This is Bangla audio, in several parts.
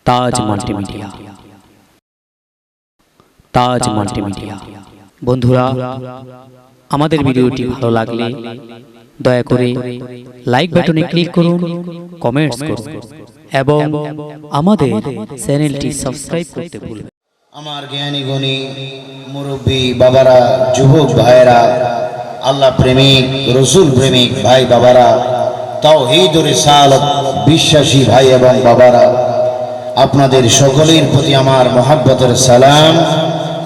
তাজ মাল্টিমিডিয়া। তাজ মাল্টিমিডিয়া। বন্ধুরা, আমাদের ভিডিওটি ভালো লাগলে দয়া করে লাইক বাটনে ক্লিক করুন, কমেন্টস করুন এবং আমাদের চ্যানেলটি সাবস্ক্রাইব করতে ভুলবেন না। আমার জ্ঞানী গুণী মুরব্বী বাবারা, যুবক ভাইয়েরা, আল্লাহ প্রেমিক, রসুল প্রেমিক ভাই বাবারা, তাওহীদ ও রিসালাত বিশ্বাসী ভাই এবং বাবারা, আপনাদের সকলের প্রতি আমার মহব্বতের সালাম।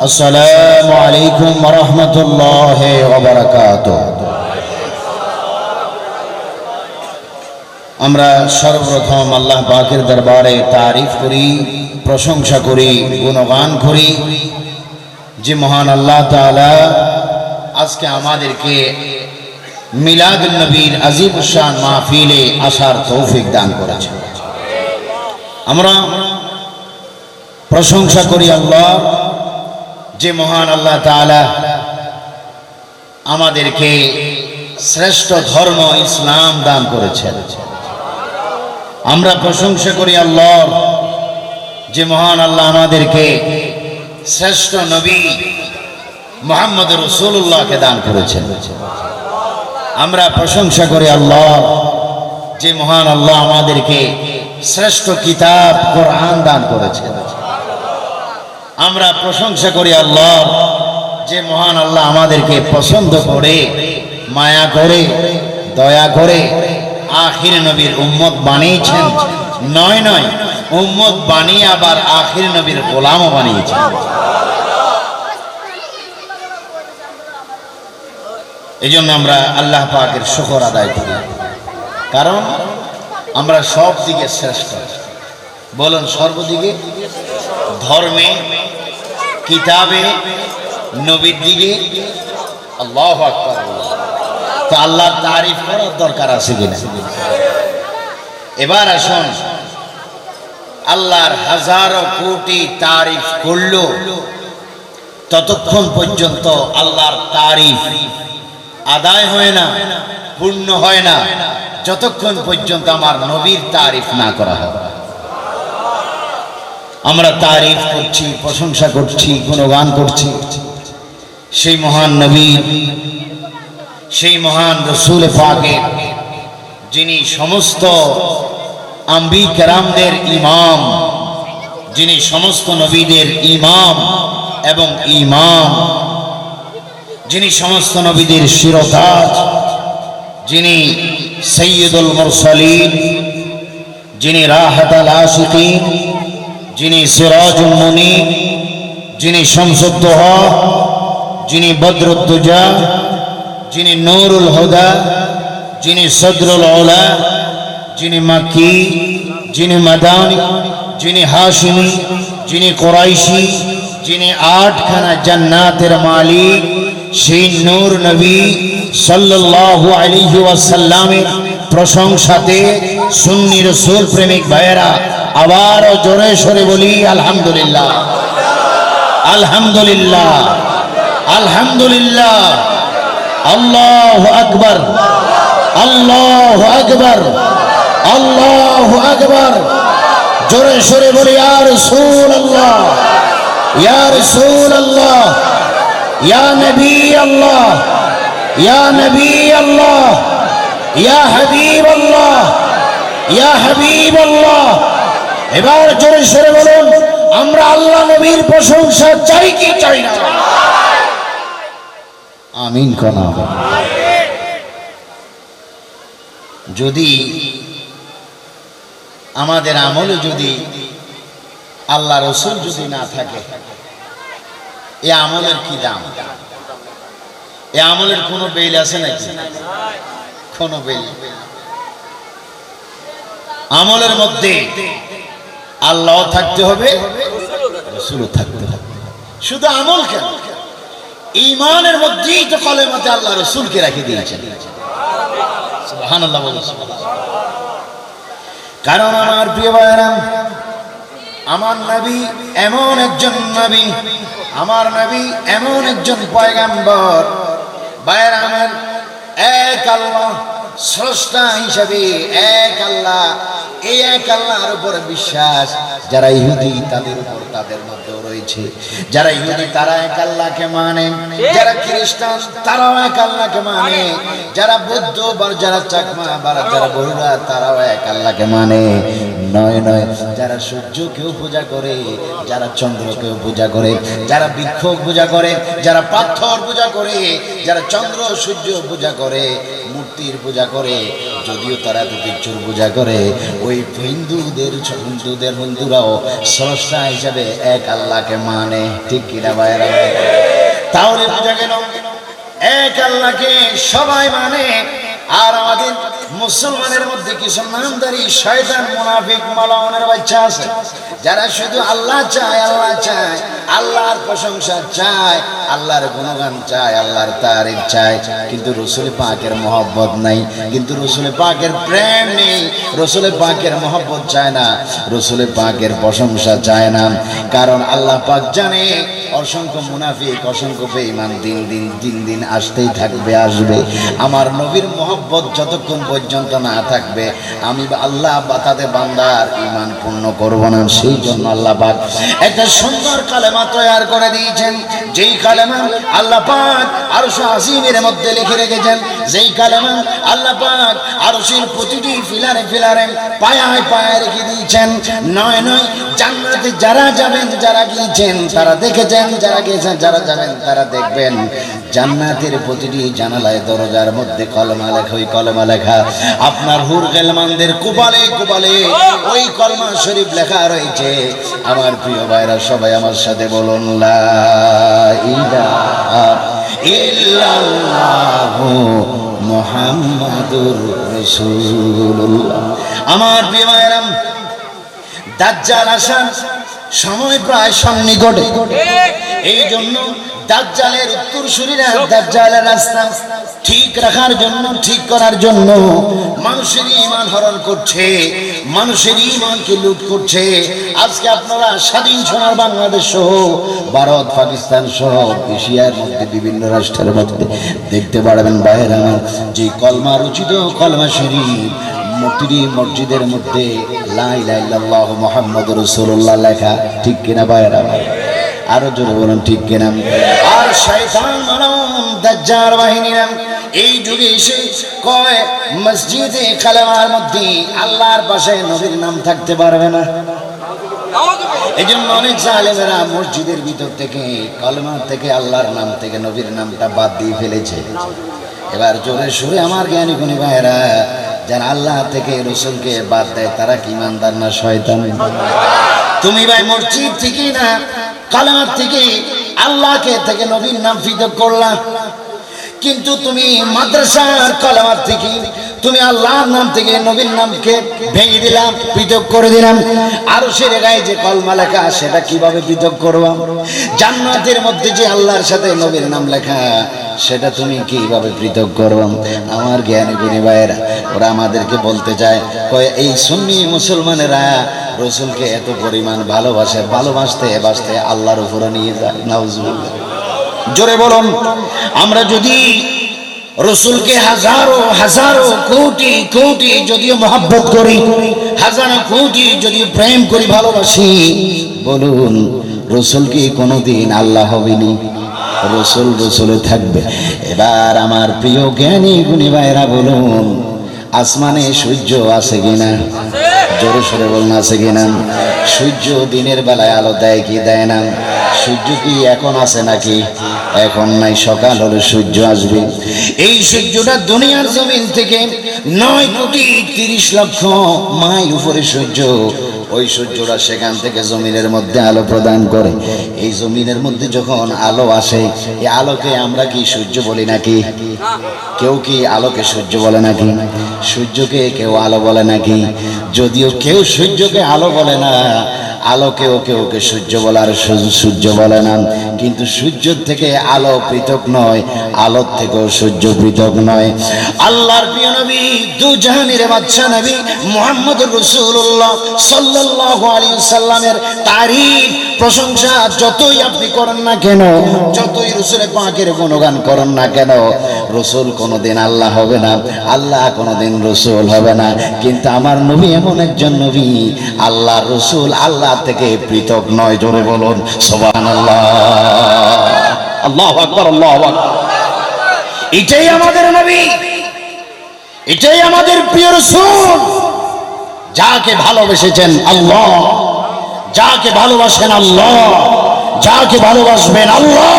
আসসালামু আলাইকুম ওয়া রাহমাতুল্লাহি ওয়া বারাকাতুহু। আমরা সর্বপ্রথম আল্লাহ পাকের দরবারে তারিফ করি, প্রশংসা করি, গুণগান করি যে মহান আল্লাহ তাআলা আজকে আমাদেরকে মিলাদুন নবীর আজিম শান মাহফিলে আসার তৌফিক দান করেছেন। আমরা প্রশংসা করি আল্লাহ যে মহান আল্লাহ তাআলা আমাদেরকে শ্রেষ্ঠ ধর্ম ইসলাম দান করেছেন। আমরা প্রশংসা করি আল্লাহ যে মহান আল্লাহ আমাদেরকে শ্রেষ্ঠ নবী মুহাম্মদ রাসূলুল্লাহকে দান করেছেন। আমরা প্রশংসা করি আল্লাহ যে মহান আল্লাহ আমাদেরকে শ্রেষ্ঠ কিতাব কোরআন দান করেছেন। আমরা প্রশংসা করি আল্লাহ যে মহান আল্লাহ আমাদেরকে পছন্দ করে, মায়া করে, দয়া করে আখির নবীর উম্মত বানিয়েছেন। নয় নয়, উম্মত বানিয়ে আবার আখির নবীর গোলামও বানিয়েছেন। এই জন্য আমরা আল্লাহ পাকের শুকর আদায় করি, কারণ আমরা সব দিকে শ্রেষ্ঠ। বলুন, সর্বদিকে, ধর্মে, কিতাবে, নবীর দিকে। আল্লাহু আকবার। তো আল্লাহর তারিফ করার দরকার আছে কিনা? এবার আসুন, আল্লাহর হাজারো কোটি তারিফ করলো ততক্ষণ পর্যন্ত আল্লাহর তারিফ আদায় হয় না, পূর্ণ হয় না, যতক্ষণ পর্যন্ত আমার নবীর তারিফ না করা হয়। আমরা তারিফ করছি, প্রশংসা করছি, গুণগান করছি সেই মহান নবী, সেই মহান রসুল পাকের, যিনি সমস্ত আম্বি কেরামদের ইমাম, যিনি সমস্ত নবীদের ইমাম এবং ইমাম, যিনি সমস্ত নবীদের শিরতাজ, যিনি সৈয়দুল মুরসালিন, যিনি রাহাতুল আশিকিন, যিনি সিরাজুল মুনির, যিনি শামসুদ দুহা, যিনি বদরুদ দুজা, যিনি নূরুল হুদা, যিনি সদরুল উলা, যিনি মাক্কি, যিনি মাদানী, যিনি হাশিমি, যিনি কুরাইশি, যিনি আটখানা জান্নাতের মালিক, সেই নূর নবী সাল্লাল্লাহু আলাইহি ওয়াসাল্লামের প্রশংসাতে সুন্নি রাসূল প্রেমিক ভাইয়েরা আবার জোরে সরে বলি আলহামদুলিল্লাহ, আলহামদুলিল্লাহ, আলহামদুলিল্লাহ। আল্লাহু আকবার, আল্লাহু আকবার, আল্লাহু আকবার। জোরে সরে বলি ইয়া রাসূলুল্লাহ, ইয়া রাসূলুল্লাহ, ইয়া নবী আল্লাহ, ইয়া নবী আল্লাহ, ইয়া হাবিব আল্লাহ, ইয়া হাবিব আল্লাহ। এবার জোরে সরে বলুন, আমরা আল্লাহ নবীর প্রশংসা চাই কি চাই না? আমিন কোনা। যদি আমাদের আমলে যদি আল্লাহ রসুল যদি না থাকে, এ আমলের কি দাম? এ আমলের কোনো বেল আছে নাকি? কোনো বেল। আমলের মধ্যে আল্লাহ থাকতে হবে, রসুলও থাকতে হবে। শুধু আমল কেন, ঈমানের মধ্যেই তো কলেমাতে আল্লাহ রসুলকে রেখে দিয়েছেন। সুবহানাল্লাহ বলুন। কারণ আমার প্রিয় ভাইরা, আমার নবী এমন একজন নবী, আমার নবী এমন একজন পয়গম্বর, ভাইরা আমার, এক আল্লাহ স্রষ্টা হিসাবে, এক আল্লাহ এই এক আল্লাহর উপরে বিশ্বাস। যারা ইহুদি তাদের উপর তাদের মধ্যেও রয়েছে। যারা ইহুদি তারা এক আল্লাহকে মানে, যারা খ্রিস্টান তারাও এক আল্লাহকে মানে, যারা বৌদ্ধ বা যারা চাকমা বা যারা বড়ুরা তারাও এক আল্লাহকে মানে। নয় নয়, যারা সূর্যকেও পূজা করে, যারা চন্দ্রকেও পূজা করে, যারা বৃক্ষ পূজা করে, যারা পাথর পূজা করে, যারা চন্দ্র সূর্য পূজা করে, মূর্তির পূজা করে, যদিও তারা তো কিছুর পূজা করে, ওই হিন্দুরাও স্রষ্টা হিসাবে এক আল্লাহকে মানে। ঠিক কিনা ভাইরা? তাহলে পূজা কেন? এক আল্লাহকে সবাই মানে। আর আমাদের মুসলমানের মধ্যে কিছু নামদারি শয়তান মুনাফিক মালাউনের বাচ্চা আছে, যারা শুধু আল্লাহ চায়, আল্লাহ চায়, আল্লাহর প্রশংসা চায়, আল্লাহর গুণগান চায়, আল্লাহর তারিফ চায়, কিন্তু রসুল পাকের মহব্বত নাই, কিন্তু রসুল পাকের প্রেম নেই, রসুল পাকের মহব্বত চায় না, রসুল পাকের প্রশংসা চায় না। কারণ আল্লাহ পাক জানে অসংখ্য মুনাফিক, অসংখ্য বেঈমান দিন দিন আসতেই থাকবে, আসবে। আমার নবীর মহব্বত যতক্ষণ পর্যন্ত না থাকবে, আমি আল্লাহ বা তাদের বান্দার ঈমান পূর্ণ করব না। সেই জন্য আল্লাহ পাক একটা সুন্দর কালেমা তৈরি করে দিয়েছেন, যেই কালেমা আল্লাহ পাক আরশ আজিমের মধ্যে লিখে রেখেছেন, যেই কালেমা আল্লাহ পাক আরশের প্রতিটি ফিলারে ফিলারে পায়ায় পায়ায় রেখে দিয়েছেন। নয় নয়, জান্নাতে যারা যাবেন, যারা গিয়েছেন তারা দেখেছেন, যারা গিয়েছেন যারা যাবেন তারা দেখবেন, জান্নাতের প্রতিটি জানালায় দরজার মধ্যে কলমা লেখা, ওই কলমা লেখা আপনার হুর গেলমানদের কুবালে কুবালে ওই কলমা শরীফ লেখা রয়েছে। আমার প্রিয় ভাইরা, সবাই আমার সাথে বলুন, লা ইলাহা ইল্লাল্লাহু মুহাম্মাদুর রাসূলুল্লাহ। আমার প্রিয় ভাইরা, দাজ্জাল আসার সময় প্রায় সন্নিকটে। এই জন্য দাজ্জালের উত্তরসূরিরা দাজ্জালের রাস্তা ঠিক রাখার জন্য, ঠিক করার জন্য মানুষের ঈমান হরণ করছে, মানুষের ঈমানকে লুট করছে। আজকে আপনারা স্বাধীন সোনার বাংলাদেশ সহ ভারত, পাকিস্তান সহ এশিয়ার মধ্যে বিভিন্ন রাষ্ট্রের মধ্যে দেখতে পারবেন বাইরে আমার যে কলমা রচিত কলমা শরীফ প্রতিটি মসজিদের মধ্যে লা ইলাহা ইল্লাল্লাহু মুহাম্মাদুর রাসূলুল্লাহ লেখা। ঠিক কিনা ভাইরা? আরো জোরে বলুন ঠিক কিনা? আর শয়তান মালাউন দাজ্জাল বাহিনীরা এই যুগে এসে কয় মসজিদে কালেমার মধ্যে আল্লাহর পাশে নবীর নাম থাকতে পারবে না। এই জন্য অনেক জালেমেরা মসজিদের ভিতর থেকে কলেমার থেকে আল্লাহর নাম থেকে নবীর নামটা বাদ দিয়ে ফেলেছে। এবার জোরে সুরে আমার জ্ঞানী গুণী ভাইরা, যারা আল্লাহ থেকে রসুলকে বাদ দেয় তারা কি ইমানদার না শয়তান? তুমি ভাই মসজিদ থেকে না কালেমার থেকে আল্লাহকে থেকে নবীর নাম পৃথক করলা, কিন্তু তুমি মাদ্রাসার কালেমার থেকে তুমি আল্লাহর নাম থেকে নবীর নামকে ভেঙে দিলাম, পৃথক করে দিলাম। আর সে গায়ে যে কলমা লেখা সেটা কিভাবে পৃথক করবা? জান্নাতের মধ্যে যে আল্লাহর সাথে নবীর নাম লেখা সেটা তুমি কিভাবে পৃথক করবা? আমার জ্ঞানী গুণী ভাইয়েরা, ওরা আমাদেরকে বলতে চায়, কয় এই সুন্নি মুসলমানেরা রসুলকে এত পরিমাণ ভালোবাসে, ভালোবাসতে বাসতে আল্লাহর উপরে নিয়ে যায়। নাউজুবিল্লাহ। জোরে বলুন। আমরা যদি রসুলকে হাজারো হাজারো কোটি কোটি যদিও মহব্বত করি, হাজারো কোটি যদি প্রেম করি, ভালোবাসি, বলুন রসুল কি কোনোদিন আল্লাহ হবেনি? রসুল রসুলে থাকবে। এবার আমার প্রিয় জ্ঞানী গুণী ভাইরা বলুন, আসমানে সূর্য আছে কিনা? জোরে সরে বলুন, আছে কিনা? সূর্য দিনের বেলায় আলো দেয় কি দেয় না? সূর্য কি এখন আছে নাকি? এখন নাই, সকাল হলে সূর্য আসবে। এই সূর্যটা দুনিয়ার জমিন থেকে 9,30,00,000 মাইল উপরে সূর্য। ওই সূর্যটা সেখান থেকে জমিনের মধ্যে আলো প্রদান করে। এই জমিনের মধ্যে যখন আলো আসে, এই আলোকে আমরা কি সূর্য বলি নাকি? কেউ কি আলোকে সূর্য বলে নাকি? সূর্যকে কেউ আলো বলে নাকি? যদিও কেউ সূর্যকে আলো বলে না, আলোকে ওকে ওকে সূর্য বলে আর সূর্য বলে না, কিন্তু সূর্য থেকে আলো পৃথক নয়, আলোর থেকেও সূর্য পৃথক নয়। আল্লাহর প্রিয় নবী দু জাহানের বাদশা নবী মুহাম্মদুর রাসূলুল্লাহ সাল্লাল্লাহু আলাইহি ওয়াসাল্লামের তারিফ প্রশংসা যতই আপনি করেন না কেন, যতই রাসূল পাকের গুণগান করেন না কেন, রাসূল কোনোদিন আল্লাহ হবে না, আল্লাহ কোনোদিন রাসূল হবে না। কিন্তু আমার নবী এমন একজন নবী, আল্লাহর রাসূল আল্লাহ থেকে পৃথক নয়। জোরে বলুন সুবহানাল্লাহ, আল্লাহু আকবার, আল্লাহু আকবার। এটাই আমাদের নবী, এটাই আমাদের প্রিয় রাসূল, যাকে ভালোবেসেছেন আল্লাহ, যাকে ভালোবাসেন আল্লাহ, যাকে ভালোবাসবেন আল্লাহ।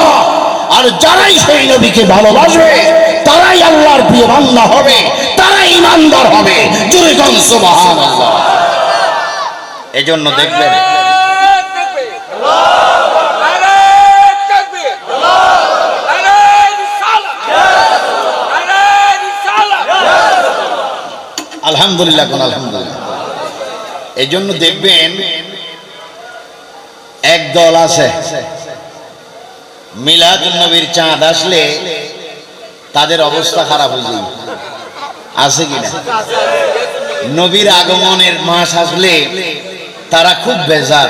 আর যারাই সেই নবীকে ভালোবাসবে তারাই আল্লাহর প্রিয় বান্দা হবে, তারাই ঈমানদার হবে। জোরে বলুন সুবহানাল্লাহ। এজন্য দেখবেন আলহামদুলিল্লাহ, কোন আলহামদুলিল্লাহ। এই জন্য দেখবেন এক দল আছে মিলাদুন নবীর চাঁদ আসলে তাদের অবস্থা খারাপ হয়ে যায়, আছে কিনা? নবীর আগমনের মাস আসলে তারা খুব বেজার,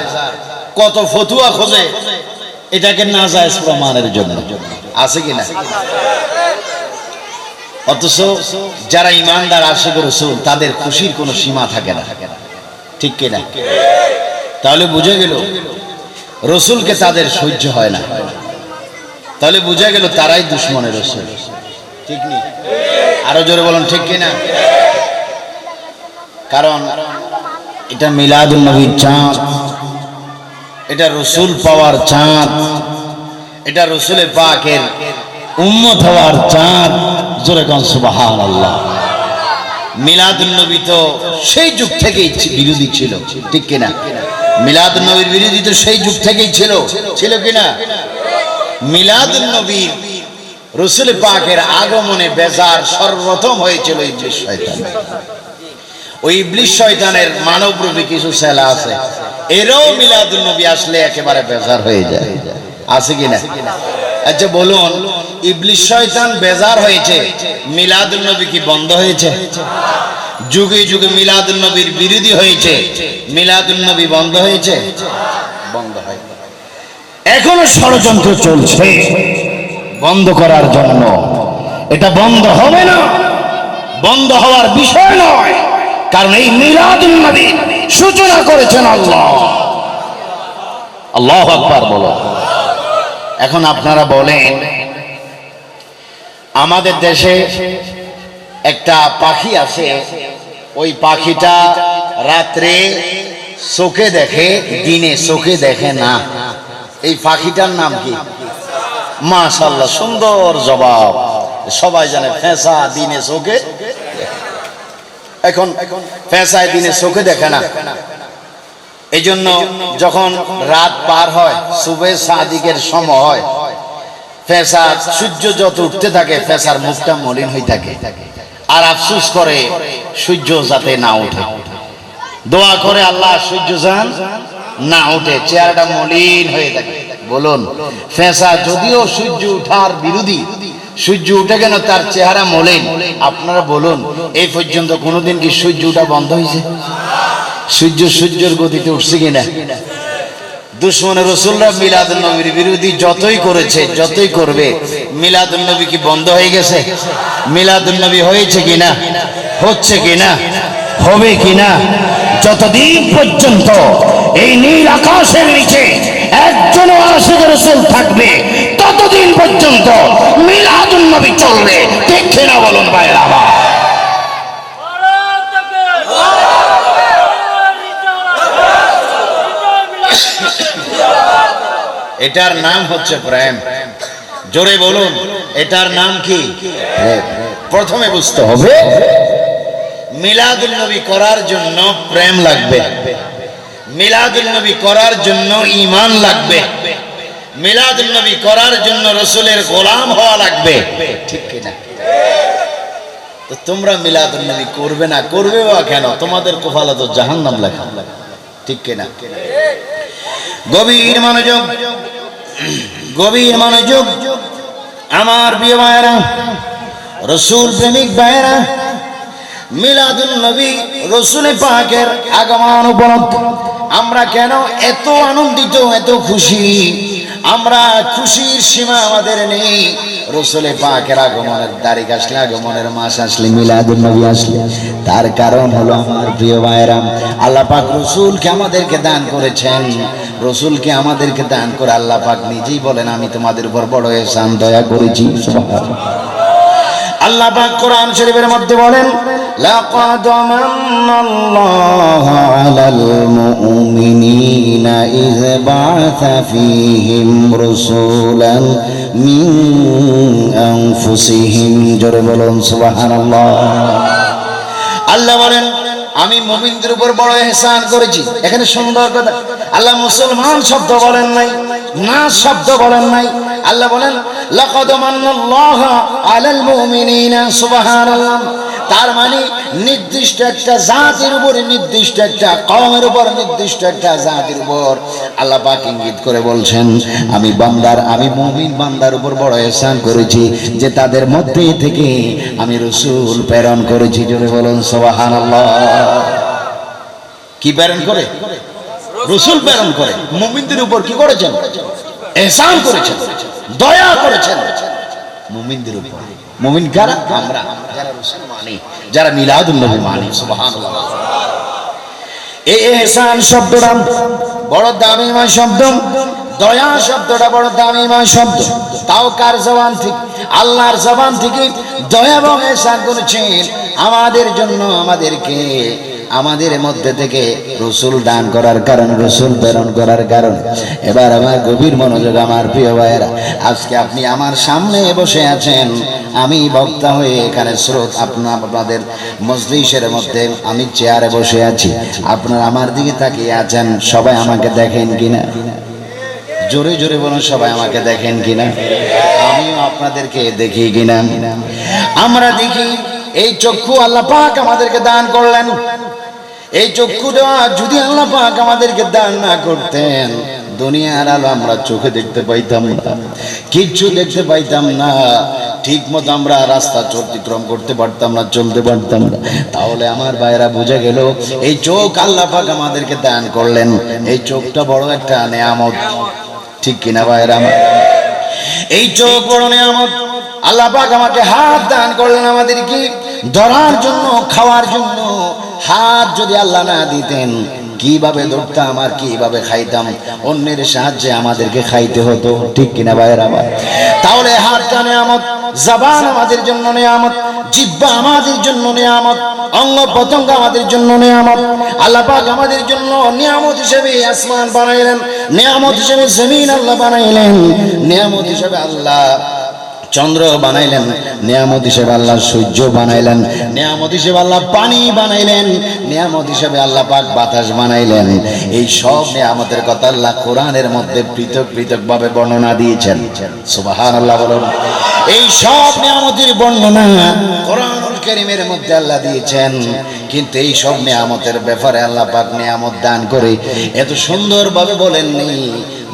কত ফতুয়া খোঁজে এটাকে নাজায়েজ প্রমাণের জন্য, আছে কিনা? অথচ যারা ঈমানদার আশিক রাসূল তাদের খুশির কোনো সীমা থাকে না, ঠিক কিনা? তাহলে বুঝে গেল রাসূলকে তাদের সহ্য হয় না, তাহলে বুঝে গেল তারাই দুশমনের রাসূল, ঠিক নেই? আরো জোরে বলুন ঠিক কিনা? কারণ এটা মিলাদুন নবীর চাঁদ, এটা রাসূল পাওয়ার চাঁদ, এটা রাসূলে পাকের উম্মত হওয়ার চাঁদ। জোরে কোন সুবহানাল্লাহ। মিলাদুন নবী তো সেই যুগ থেকেই বিরোধী ছিল, ঠিক কিনা? মিলাদুন নবীর বিরোধী তো সেই যুগ থেকেই ছিল, ছিল কিনা? মিলাদুন নবীর রাসূল পাকের আগমনে বেজার সর্বপ্রথম হয়েছিল ইবলিস শয়তান। ওই ইবলিস শয়তানের মানবরূপী কিছু ছেলে আছে, এরাও মিলাদুন নবী আসলে একেবারে বেজার হয়ে যায়, আছে কিনা? আচ্ছা বলুন, ইবলিস শয়তান বেজার হয়েছে, মিলাদুন নবী কি বন্ধ হয়েছে? যুগে যুগে মিলাদুন নবীর বিরোধী হয়েছে, মিলাদুন নবী বন্ধ হয়েছে? বন্ধ হয়। এখনো ষড়যন্ত্র চলছে বন্ধ করার জন্য, এটা বন্ধ হবে না, বন্ধ হওয়ার বিষয় নয়, কারণ এই মিলাদুন নবী সূচনা করেছেন আল্লাহ। আল্লাহু আকবার বলো। এখন আপনারা বলেন, আমাদের দেশে একটা পাখি আছে, ওই পাখিটা রাত্রে চোখে দেখে, দিনে চোখে দেখে না, এই পাখিটার নাম কি? মাশাআল্লাহ, সুন্দর জবাব। সবাই জানে ফেঁসা দিনে চোখে, এখন ফেঁসায় দিনে চোখে দেখে না। এই জন্য যখন রাত পার হয়, সুবে সাদিকের সময় হয়, ফেঁসা সূর্য যত উঠতে থাকে ফেঁসার মুখটা মলিন হয়ে থাকে, আর আফসোস করে সূর্য যাতে না উঠে, দোয়া করে আল্লাহ সূর্য যান না উঠে, চেহারাটা মলিন হয়ে থাকে। বলুন, ফেঁসা যদিও সূর্য উঠার বিরোধী, সূর্য উঠে কেন তার চেহারা মলিন। আপনারা বলুন, এই পর্যন্ত কোনোদিন কি সূর্য উঠা বন্ধ হয়েছে? সূর্যের গতিতে উঠছে কিনা? দুশমনের রাসূলরা মিলাদুন নবীর বিরোধী যতই করেছে, যতই করবে, মিলাদুন নবী কি বন্ধ হয়ে গেছে? মিলাদুন নবী হয়েছে কিনা? হচ্ছে কিনা? হবে কিনা? যতদিন পর্যন্ত এই নীল আকাশের নিচে একজনও আশিক রাসূল থাকবে, ততদিন পর্যন্ত মিলাদুন নবী চলবে, ঠিক কিনা বলুন ভাইরা আমার? এটার নাম হচ্ছে প্রেম। জোরে বলুন, এটার নাম কি? প্রথমে বুঝতে হবে মিলাদুন নবী করার জন্য প্রেম লাগবে, মিলাদুন নবী করার জন্য ঈমান লাগবে, মিলাদুন নবী করার জন্য রাসূলের গোলাম হওয়া লাগবে, ঠিক কিনা? তো তোমরা মিলাদুন নবী করবে না, করবে বা কেন? তোমাদের কপালে তো জাহান্নাম লেখা, ঠিক কিনা? গভীর মনোযোগ, গভীর মনোযোগ আমার প্রিয় ভাইরা, রসুল প্রেমিক ভাইরা, মিলাদুন নবী রসুল পাকের আগমন উপলক্ষে আমরা কেন এত আনন্দিত, এত খুশি? আমরা খুশির সীমা আমাদের নেই। রসুল পাকের আগমনের তারিখ আসলে, আগমনের মাস আসলে, মিলাদুন নবী আসলে, তার কারণ হলো আমার প্রিয় ভাইরা, আল্লাহ পাক রসুলকে আমাদেরকে দান করেছেন। রসুলকে আমাদেরকে দান করে আল্লাহ পাক নিজেই বলেন, আমি তোমাদের উপর বড় এহসান দয়া করেছি। আল্লাহ পাক কোরআন শরীফের মধ্যে বলেন, লাকাদ মান্নাল্লাহু আলাল মুমিনিনা ইয বা'আসা ফীহিম রাসূলান মিন আনফুসিহিম। জোরে বলুন সুবহানাল্লাহ। আল্লাহ বলেন, আমি মুমিনদের উপর বড় ইহসান করেছি। এখানে সুন্দর কথা, আল্লাহ মুসলমান শব্দ বলেন নাই, না শব্দ বলেন নাই। আল্লাহ বলেন লাকাদ মান্নাল্লাহু আলাল মুমিনিনা, সুবহানাল্লাহ। তার মানে নির্দিষ্ট একটা জাতির উপর, নির্দিষ্ট একটা কওমের উপর, নির্দিষ্ট একটা জাতির উপর আল্লাহ পাক ইঙ্গিত করে বলছেন, আমি বান্দার, আমি মুমিন বান্দার উপর বড় ইহসান করেছি যে তাদের মধ্যে থেকে আমি রাসূল প্রেরণ করেছি। জোরে বলুন সুবহানাল্লাহ। কি প্রেরণ করে? রাসূল প্রেরণ করে মুমিনদের উপর কি করেছেন? ইহসান করেছেন, দয়া করেছেন মুমিনদের উপর। মুমিন কারা? আমরা, যারা রাসূল মানি, যারা মিলাদুন নবী মানি। সুবহানাল্লাহ। এই ইহসান শব্দটা বড় দামি শব্দ, দয়া শব্দটা বড় দামি শব্দ। তাও কার জবান থেকে? আল্লাহর জবান থেকে দয়া এবং ইহসান করেছেন আমাদের জন্য, আমাদেরকে, আমাদের মধ্যে থেকে রসুল দান করার কারণ, রসুল প্রেরণ করার কারণ। এবার আমার গভীর মনোযোগ আমার প্রিয় ভাইয়েরা, আজকে আপনি আমার সামনে বসে আছেন, আমি বক্তা হয়ে এখানে স্রোত, আপনাদের মজলিসের মধ্যে আমি চেয়ারে বসে আছি, আপনারা আমার দিকে তাকিয়ে আছেন। সবাই আমাকে দেখেন কিনা? জোরে জোরে বলুন, সবাই আমাকে দেখেন কিনা? আমিও আপনাদেরকে দেখি কিনা? আমরা দেখি। এই চক্ষু আল্লাহ পাক আমাদেরকে দান করলেন। এই চক্ষুটা যদি আল্লাহ পাক আমাদেরকে দান না করতেন, দুনিয়ার আলো আমরা চোখে দেখতে পাইতাম না, কিচ্ছু দেখতে পাইতাম না, ঠিক মতো আমরা রাস্তা অতিক্রম করতে পারতাম না, চলতে পারতাম না। তাহলে আমার ভাইরা বুঝে গেল, এই চোখ আল্লাহ পাক আমাদেরকে দান করলেন, এই চোখটা বড় একটা নেয়ামত। ঠিক কিনা ভাইরা? এই চোখ বড় নেয়ামত। আল্লাহ পাক আমাকে হাত দান করলেন আমাদেরকে ধরার জন্য, খাওয়ার জন্য। হাত যদি আল্লাহ না দিতেন, কিভাবে ধরতাম আর কিভাবে খাইতাম? অন্যের সাহায্যে আমাদেরকে খাইতে হতো। ঠিক কিনা ভাইয়েরা? তাহলে হাতটা নেয়ামত, জবান আমাদের জন্য নেয়ামত, জিহ্বা আমাদের জন্য নেয়ামত, অঙ্গ প্রত্যঙ্গ আমাদের জন্য নেয়ামত। আল্লাহ পাক আমাদের জন্য নিয়ামত হিসেবে আসমান বানাইলেন, নিয়ামত হিসেবে জমিন আল্লাহ বানাইলেন, নিয়ামত হিসেবে আল্লাহ চন্দ্র বানাইলেন, নিয়ামত হিসেবে আল্লাহ সূর্য বানাইলেন, নিয়ামত হিসেবে আল্লাহ পানি বানাইলেন, নিয়ামত হিসেবে আল্লাহ পাক বাতাস বানাইলেন। এই সব নিয়ামতের কথা আল্লাহ কোরআনের মধ্যে পৃথক পৃথক ভাবে বর্ণনা দিয়েছেন। সুবহানাল্লাহ বলুন। এই সব নিয়ামতের বর্ণনা কোরআনুল কারীমের মধ্যে আল্লাহ দিয়েছেন। কিন্তু এই সব নিয়ামতের ব্যাপারে আল্লাহ পাক নিয়ামত দান করে এত সুন্দরভাবে বলেননি,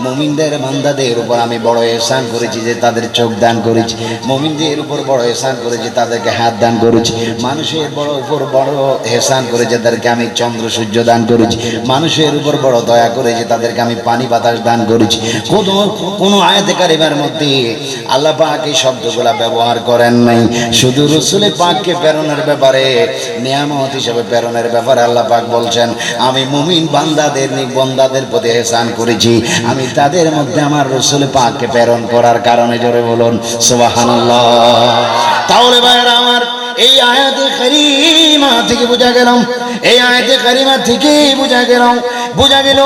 মুমিনদের বান্দাদের উপর আমি বড় ইহসান করেছি যে তাদের চোখ দান করেছি, মুমিনদের উপর বড় ইহসান করেছি তাদেরকে হাত দান করেছি, মানুষের উপর বড় ইহসান করেছি তাদেরকে আমি চন্দ্র সূর্য দান করেছি, মানুষের উপর বড় দয়া করেছি তাদেরকে আমি পানি বাতাস দান করেছি। কোনো আয়াতে কারিমার মধ্যে আল্লাহ পাক এই শব্দগুলা ব্যবহার করেন নাই। শুধু রাসূল পাককে প্রেরণের ব্যাপারে, নিয়ামত হিসেবে প্রেরণের ব্যাপারে আল্লাহ পাক বলছেন, আমি মুমিন বান্দাদের প্রতি ইহসান করেছি, আমি তাদের মধ্যে আমার রাসূল পাককে প্রেরণ করার কারণে। জোরে বলুন সুবহানাল্লাহ। তাহলে ভাইরা আমার, এই আয়াতে কারিমা থেকে বোঝা গেল, এই আয়াতে কারিমা থেকে বোঝা গেল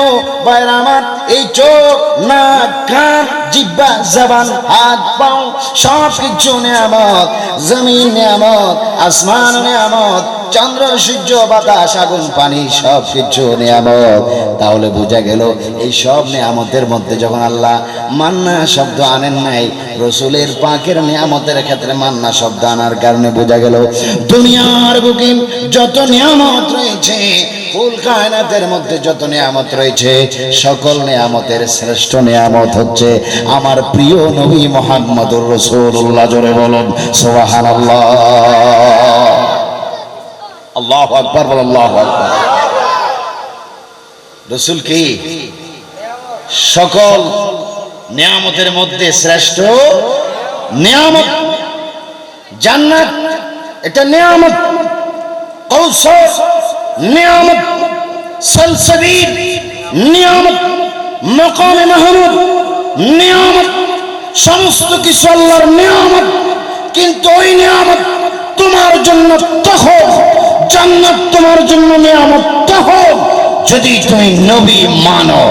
ভাইরা আমার, এই চোখ, নাক, কান, জিহ্বা জবান হাত পাও সব কিছু নিয়ামত, জমিন নিয়ামত, আসমান নিয়ামত, চন্দ্র সূর্য বাতাস আগুন পানি সব কিছু নিয়ামত। তাহলে বোঝা গেল এই সব নিয়ামতের মধ্যে যখন আল্লাহ মান্না শব্দ আনেন নাই, রসুলের পাকের নিয়ামতের ক্ষেত্রে মান্না শব্দ আনার কারণে বোঝা গেল দুনিয়ার বুকে যত নিয়ামত রয়েছে, ফুল কায়নাতের মধ্যে যত নিয়ামত রয়েছে, সকল নিয়ামতের শ্রেষ্ঠ নিয়ামত হচ্ছে আমার প্রিয় নবী মুহাম্মদুর রাসূলুল্লাহ। জোরে বলুন সুবহানাল্লাহ। আল্লাহু আকবার, বল আল্লাহু আকবার। রাসূল কি সকল নিয়ামতের মধ্যে শ্রেষ্ঠ নিয়ামত। জান্নাত এটা নিয়ামত, কাউসার নিয়ামত, সালসাবিল নিয়ামত, মাকামে মাহমুদ নিয়ামত, সমস্ত কিছু আল্লাহর নিয়ামত। কিন্তু ওই নিয়ামত তোমার জন্য তখন, জান্নাত তোমার জন্য নিয়ামত তখন যদি তুমি নবী মানো।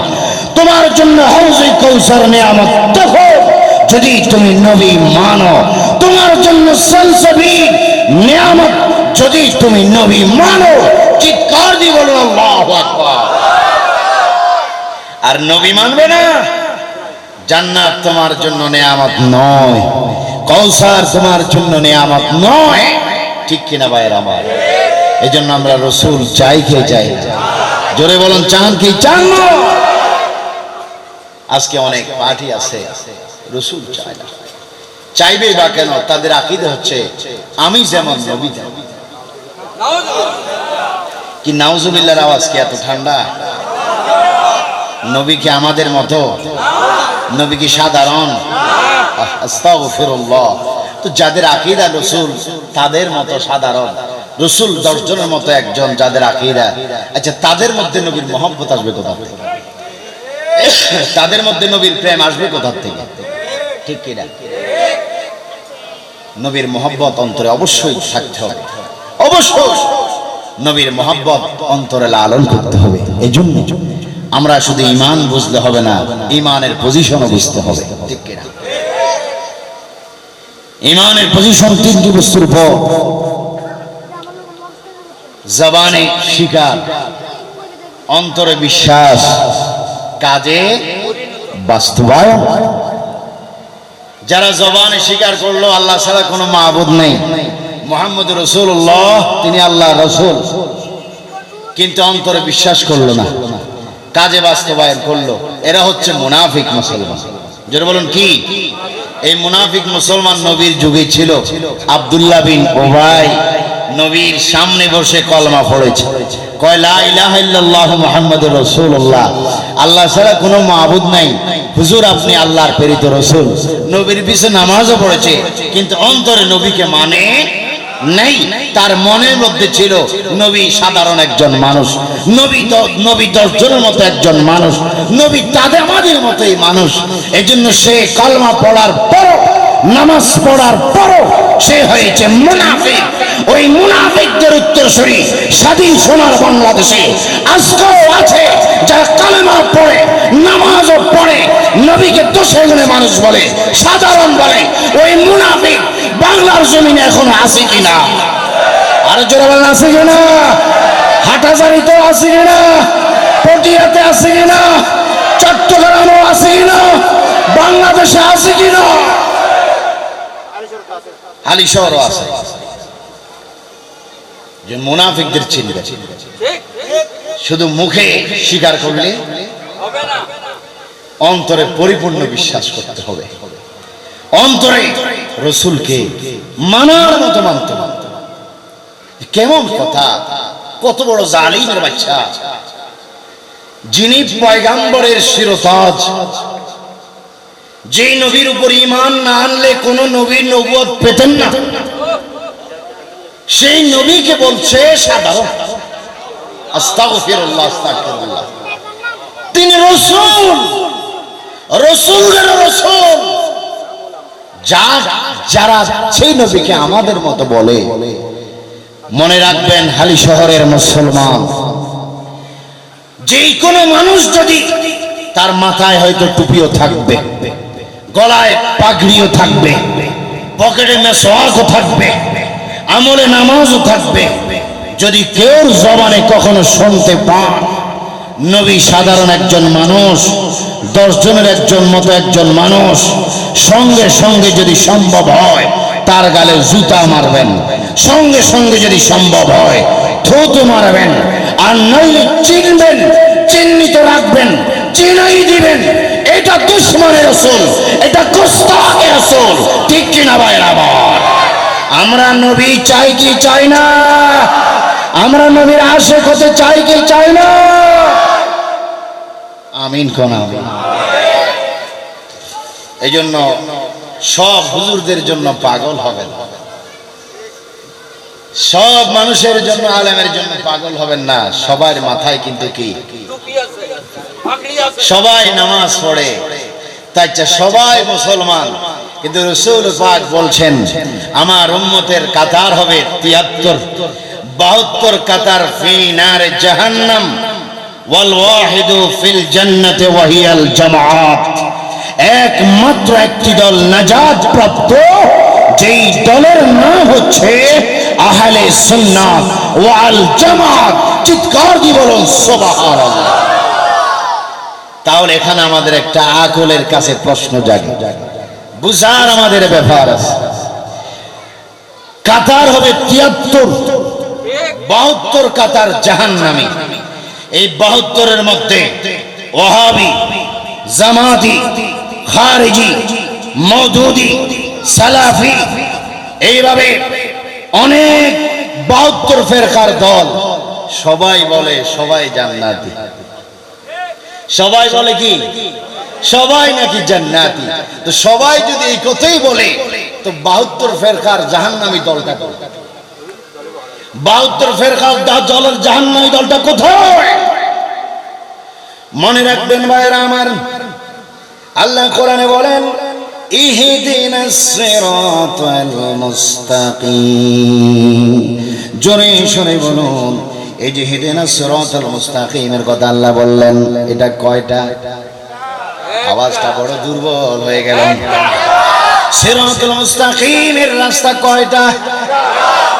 তোমার জন্য হাউজে কাউসার নিয়ামত তখন যদি তুমি নবী মানো। তোমার জন্য সালসাবিল নিয়ামত যদি তুমি নবী মানো। চিৎকার দিয়ে বলুন আল্লাহু আকবার। আর নবী মানবে না, জান্নাত তোমার জন্য নিয়ামত নয়, কাউসার তোমার জন্য নিয়ামত নয়। ঠিক কিনা ভাইয়ের আমার? এই জন্য আমরা রসুল চাই কে চাই? জোরে বলুন, চান কি চান না? আজকে অনেক পার্টি আছে রসুল চায় না। চাইবে বা কেন? তাদের আকীদা হচ্ছে আমি যেমন নবী তেমন। কি নাউজুবিল্লাহর আওয়াজ কি এত ঠান্ডা? নবী কি আমাদের মতো? নবী কি সাধারণ? আস্তাগফিরুল্লাহ। তো যাদের আকীদা রসুল তাদের মতো সাধারণ, রসুল 10 জনের মতো একজন যাদের আকীদা, আচ্ছা তাদের মধ্যে নবীর মহব্বত আসবে কোথা থেকে? তাদের মধ্যে নবীর প্রেম আসবে কোথা থেকে? ঠিক কিনা? নবীর মহব্বত অন্তরে অবশ্যই থাকতে হবে, অবশ্যই নবীর মহব্বত অন্তরে লালন করতে হবে। এই জন্য আমরা শুধু ঈমান বুঝলে হবে না, ঈমানের পজিশনও বুঝতে হবে। ঠিক কিনা? ঈমানের পজিশন 3টি বস্তুর উপর: জবানে স্বীকার, অন্তরে বিশ্বাস, কাজে বাস্তবায়ন। যারা জবানে স্বীকার করলো আল্লাহ ছাড়া কোনো মাবুদ নেই, মুহাম্মদুর রাসূলুল্লাহ তিনি আল্লাহর রাসূল, কিন্তু অন্তরে বিশ্বাস করলো না, কাজে বাস্তবায়ন করলো, এরা হচ্ছে মুনাফিক মুসলমান। যারা বলুন কি? এই মুনাফিক মুসলমান নবীর যুগে ছিল। আব্দুল্লাহ বিন উবাই নবীর সামনে বসে কলমা পড়েছে, কয় লা ইলাহা ইল্লাল্লাহু মুহাম্মাদুর রাসূলুল্লাহ, আল্লাহ ছাড়া কোনো মাবুদ নাই, হুজুর আপনি আল্লাহর প্রেরিত রাসূল। নবীর পিছনে নামাজও পড়েছে, কিন্তু অন্তরে নবীকে মানে নাই। তার মনের মধ্যে ছিল নবী সাধারণ একজন মানুষ, নবী 10 জনের মতো একজন মানুষ, নবী তাদের আমাদের মতোই মানুষ। এজন্য সে কলমা পড়ার পর, নামাজ পড়ার পর সে হয়েছে মুনাফিক। ওই মুনাফিকদের উত্তরসূরি স্বাধীন সোনার বাংলাদেশে আজকেও আছে, যারা কালেমা পড়ে, নামাজও পড়ে, নবীকে 10 গুণে মানুষ বলে, সাধারণ বলে। ওই মুনাফিক বাংলার জমিনে এখনো আছে কিনা? আরো জোরে বলেন, আছে কিনা? হাটাজারিতে আছে কিনা? পটিয়াতে আছে কিনা? চট্টগ্রামও আছে কিনা? বাংলাদেশে আছে কিনা? হালিশহরও আছে। যে মুনাফিকদের চিনবে, শুধু মুখে স্বীকার করলে হবে না, অন্তরে পরিপূর্ণ বিশ্বাস করতে হবে, অন্তরে রসুলকে মানার মতো মানতে হবে। কেমন কথা! কত বড় জালিমের বাচ্চা! যিনি পয়গাম্বরের শিরতাজ, যে নবীর উপর ঈমান না আনলে কোন নবীর নবুয়ত পেতেন না, সেই নবীকে বলছে সাধারণ। আস্তাগফিরুল্লাহ, আস্তাগফিরুল্লাহ। তিনি রাসূল, রাসূলের রাসূল। যারা সেই নবীকে আমাদের মতো বলে, মনে রাখবেন হালিশহরের মুসলমান, যে কোনো মানুষ যদি তার মাথায় হয়তো টুপিও থাকবে, গলায় পাগড়িও থাকবে, পকেটে মেসওয়াকও থাকবে, আমলে নামাজও থাকবে। যদি কেউ জবানে কখনো শুনতে পান নবী সাধারণ একজন মানুষ, 10 জনের একজন মতো একজন মানুষ, সঙ্গে সঙ্গে যদি সম্ভব হয় তার গালে জুতা মারবেন, সঙ্গে সঙ্গে যদি সম্ভব হয় থুতু মারবেন, আর নইলে চিনবেন, চিহ্নিত রাখবেন, চিনাই দিবেন এটা দুশমনের রাসূল, এটা গোস্তাখের রাসূল। ঠিক কিনা ভাইরা আমার? আমরা নবী চাই কি চাই না? আমরা নবীর আশিক হতে চাই কি চাই না? আমিন কোন আমিন। এই জন্য সব হুজুরদের জন্য পাগল হবেন, সব মানুষের জন্য, আলেমের জন্য পাগল হবেন না। সবার মাথায় কিন্তু কি, সবাই নামাজ পড়ে, তাই সবাই মুসলমান, কিন্তু রাসূল পাক বলছেন আমার উম্মতের কাতার হবে 73-72 কাতার ফি নারে জাহান্নাম ওয়াল ওয়াহিদু ফিল জান্নাতি ওয়া হিয়াল জামাআত। একমাত্র একটি দল নাজাত প্রাপ্ত, যেই দলের নাম হচ্ছে আহলে সুন্নাত ওয়াল জামাআত। চিৎকার দিয়ে বলুন সুবহানাল্লাহ। তাহলে এখানে আমাদের একটা আকলের কাছে প্রশ্ন জাগে, বুঝার আমাদের ব্যাপার আছে। কাতার হবে 73-72 কাতার জাহান্নামী। এই 72-এর মধ্যে ওয়াহাবি, জামাতি, খারিজি, মওদুদি, সালাফি, এইভাবে অনেক 72 ফেরকার দল। সবাই বলে সবাই জান্নাতি, সবাই বলে কি সবাই নাকি জান্নাতি। তো সবাই যদি এই কথাই বলে তো 72 ফেরকার জাহান্নামী দলটা, 72 ফেরকার দলের জাহান্নামী দলটা কোথায়? মনে রাখবেন ভাইরা আমার, আল্লাহ কোরআনে বলেন ইহদিনাস সিরাতাল মুস্তাকিম। জোরে সরে বলুন, এই যে ইহদিনাস সিরাতাল মুস্তাকিমের কথা আল্লাহ বললেন, এটা কয়টা? আওয়াজটা বড় দুর্বল হয়ে গেল। সিরাতুল মুস্তাকিমের রাস্তা কয়টা?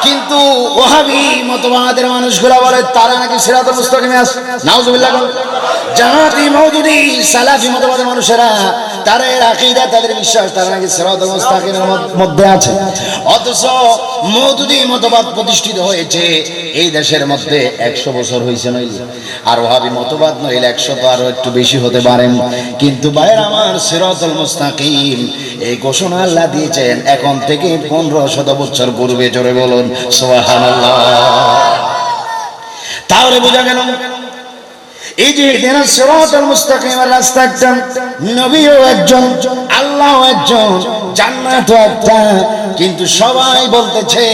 কিন্তু ওয়াহাবি মতবাদের মানুষগুলো বলে তারা নাকি সিরাতুল মুস্তাকিমে আছে। নাউজুবিল্লাহ। জামাতি, মওদুদি, সালাফি মতবাদের মানুষেরা, তাদের আকীদা, তাদের বিশ্বাস, তারা নাকি সিরাতুল মুস্তাকিমের মধ্যে আছে। অথচ মওদুদি মতবাদ প্রতিষ্ঠিত হয়েছে এই দেশের মধ্যে 100 বছর হয়েছে নইলে, আর ওয়াহাবি মতবাদ নইলে 100 তো আরো একটু বেশি হতে পারেন। কিন্তু ভাইরা আমার, সিরাতুল মুস্তাকিম এই ঘোষণা আল্লাহ দিয়েছেন এখন থেকে 1500 বছর পূর্বে। জোরে বলুন সুবহানাল্লাহ। তাহলে বোঝা গেল এই যে সিরাতুল মুস্তাকিমের রাস্তা একটা, নবীও একজন, আল্লাহও একজন, জান্নাতও একটা। কিন্তু সবাই বলতেছে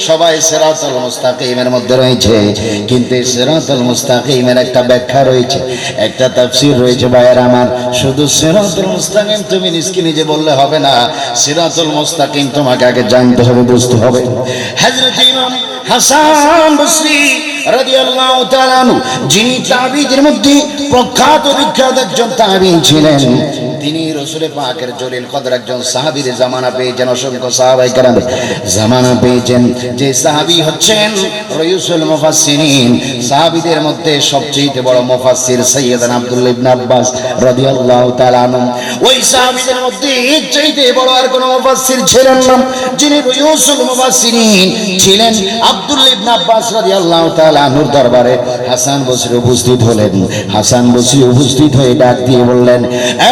সবাই সিরাতুল মুস্তাকিমের মধ্যে রয়েছে, কিন্তু এই সিরাতুল মুস্তাকিমের একটা ব্যাখ্যা রয়েছে, একটা তাফসীর রয়েছে। ভাইয়েরা আমার, শুধু সিরাতুল মুস্তাকিম তুমি নিজে বললে হবে না, সিরাতুল মুস্তাকিম তোমাকে আগে জানতে হবে, বুঝতে হবে। হযরত ইমাম হাসান বসরি রাদিয়াল্লাহু তাআলা আনহু, যিনি তাবিঈদের মধ্যে প্রখ্যাত বিখ্যাত একজন তাবিঈ ছিলেন, তিনি রাসূল পাকের জলিল কদর একজন সাহাবীর জামানা পেয়েছেন, অসংখ্য সাহাবায়ে কেরাম জামানা পেয়েছেন। যে সাহাবী হচ্ছেন রাইসুল মুফাসসিরিন, সাহাবীদের মধ্যে সবচেয়ে বড় মুফাসসির সাইয়্যিদনা আব্দুল্লাহ ইবনে আব্বাস রাদিয়াল্লাহু তাআলা আনহু। ওই সাহাবীদের মধ্যে এর চাইতে বড় আর কোনো মুফাসসির ছিলেন না, যিনি রাইসুল মুফাসসিরিন ছিলেন। আব্দুল্লাহ ইবনে আব্বাস রাদিয়াল্লাহু তাআলা আনহুর দরবারে হাসান বসরি উপস্থিত হলেন। হাসান বসরি উপস্থিত হয়ে ডাক দিয়ে বললেন,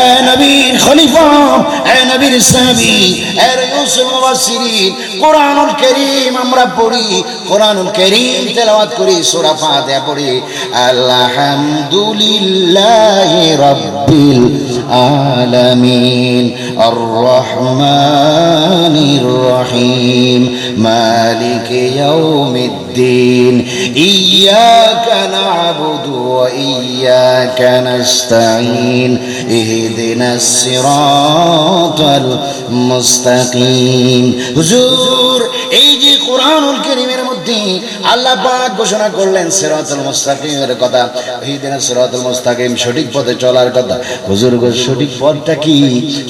এ নবীর খলিফা, এ নবীর সাহাবী, এ রাইসুল মুফাসসিরিন, কোরআনুল কারীম আমরা পড়ি, কোরআনুল কারীম তেলাওয়াত করি, সূরা ফাতিহা পড়ি, আলহামদুলিল্লাহি রাব্বিল আলামিন আর রহমানির রহিম মালিকি ইয়াউমিদ্দিন ইয়্যাকা না'বুদু ওয়া ইয়্যাকা নাস্তাঈন ইহদিনাস সিরাতাল মুস্তাকিম। হুজুর, এই যে কোরআনুল কারীমের মধ্যে মধ্যে আল্লাহ পাক ঘোষণা করলেন সিরাতুল মুস্তাকিমের কথা, ইহদিনাস সিরাতুল মুস্তাকিম, সঠিক পথে চলার কথা। হুজুর গো, সঠিক পথটা কি,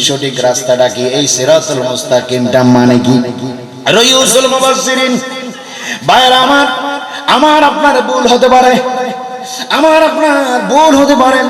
সঠিক রাস্তাটা কি, এই সিরাতুল মুস্তাকিমটা মানে কি? রইউসুল মুফাসসিরিন ভাইরা আমার আপনার ভুল হতে পারে, আমার আপনার ভুল হতে পারে,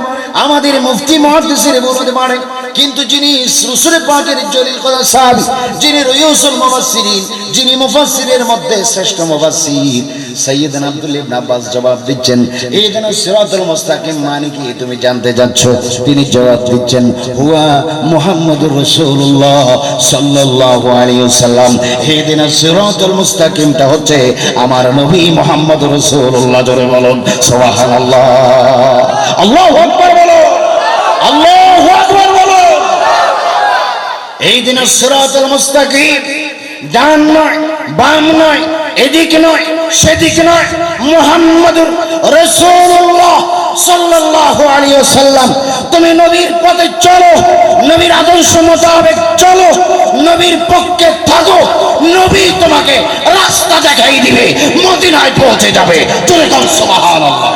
আমাদের মুফতি মুহাদ্দিসের ভুল হতে পারে, কিন্তু যিনি রাসূল পাকের জলিল কদর সাহাবী, যিনি রইউসুল মুফাসসিরিন, যিনি মুফাসসিরের মধ্যে শ্রেষ্ঠ মুফাসসির সাইয়্যিদনা আব্দুল্লাহ ইবনে আব্বাস জবাব দিচ্ছেন, ইহদিনাস সিরাতুল মুস্তাকিম মানে কি তুমি জানতে যাচ্ছ? তিনি জবাব দিচ্ছেন, হুয়া মুহাম্মাদুর রাসূলুল্লাহ সাল্লাল্লাহু আলাইহি ওয়াসাল্লাম। ইহদিনাস সিরাতুল মুস্তাকিমটা হচ্ছে আমার নবী মুহাম্মদুর রাসূলুল্লাহ। জোরে বলুন সুবহানাল্লাহ, আল্লাহু আকবার বলো, আল্লাহু আকবার বলো। ইহদিনাস সিরাতুল মুস্তাকিম ডান নয়, বাম নয়, এদিক নয়, সেদিক নয়, মুহাম্মাদুর রাসূলুল্লাহ সাল্লাল্লাহু আলাইহি ওয়াসাল্লাম। তুমি নবীর পথে চলো, নবীর আদর্শ মোতাবেক চলো, নবীর পক্ষে থাকো, নবী তোমাকে রাস্তা দেখাই দিবে, মদিনায় পৌঁছে যাবে। চলে যাও, সুবহানাল্লাহ।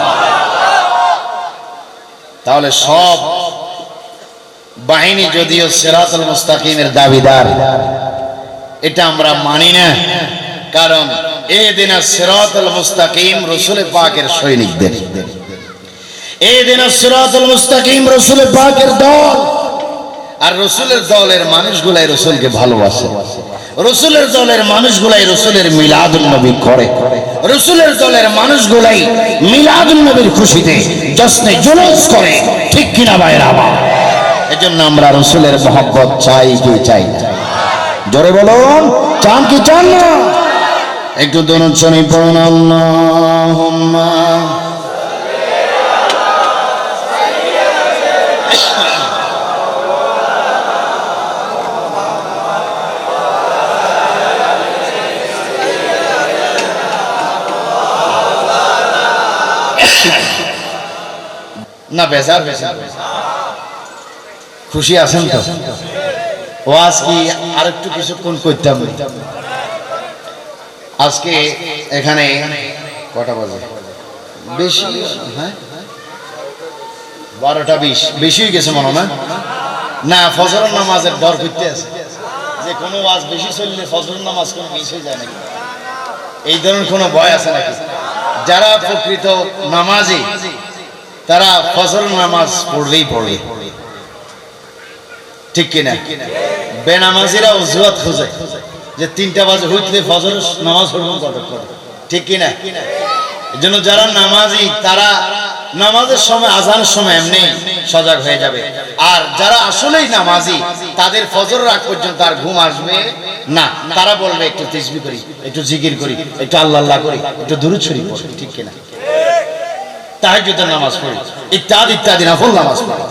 তাহলে সব বাহিনী যদিও সিরাতুল মুস্তাকিমের দাবিদার, এটা আমরা মানি না, কারণ ইহদিনাস সিরাতুল মুস্তাকিম রাসূল পাকের সৈনিকদের, ইহদিনাস সিরাতুল মুস্তাকিম রাসূল পাকের দল, আর রাসূলের দলের মানুষগুলাই রাসূলকে ভালোবাসে, রাসূলের দলের মানুষগুলাই রাসূলের মিলাদুন নবী করে, রাসূলের দলের মানুষগুলাই মিলাদুন নবীর খুশিতে জশ্নে জুলুস করে, ঠিক কিনা ভাইরা আমার? এজন্য আমরা রাসূলের মহব্বত চাই কি চাই না? জোরে বলুন, চান কি চান না? একটু দরুদ শরীফ পড়ুন, আল্লাহুম্মা না বেজার বেজার খুশি আছেন তো? ওয়াজ কি আরেকটু কিছুক্ষণ করতাম? আজকে এখানে কটা বাজে? বেশি, হ্যাঁ 12:20 বেশি হয়ে গেছে মনে হয় না? ফজরের নামাজের ডর করতে আছে যে কোনো ওয়াজ বেশি চললে ফজরের নামাজ কোনো মিস হয়ে যায় নাকি, এই ধরনের কোনো ভয় আছে নাকি? যারা প্রকৃত নামাজি তারা ফজরের নামাজ পড়লেই পড়ে, ঠিক কিনা? বেনামাজিরা অজুহাত খোঁজে যে 3টা বাজে হইতে ফজর নামাজ পড়বো কতক্ষণ, ঠিক কিনা? এই জন্য যারা নামাজি তারা নামাজের সময়, আজানের সময় এমনি সজাগ হয়ে যাবে, আর যারা আসলেই নামাজি তাদের ফজরের আগ পর্যন্ত আর ঘুম আসবে না, তারা বলবে একটু তাসবিহ করি, একটু জিকির করি, একটু আল্লাহ আল্লাহ করি, একটু দুরূদ শরীফ পড়ি, ঠিক কিনা? তাহাজ্জুদের নামাজ পড়ি, ইত্যাদি ইত্যাদি নফল নামাজ পড়ি,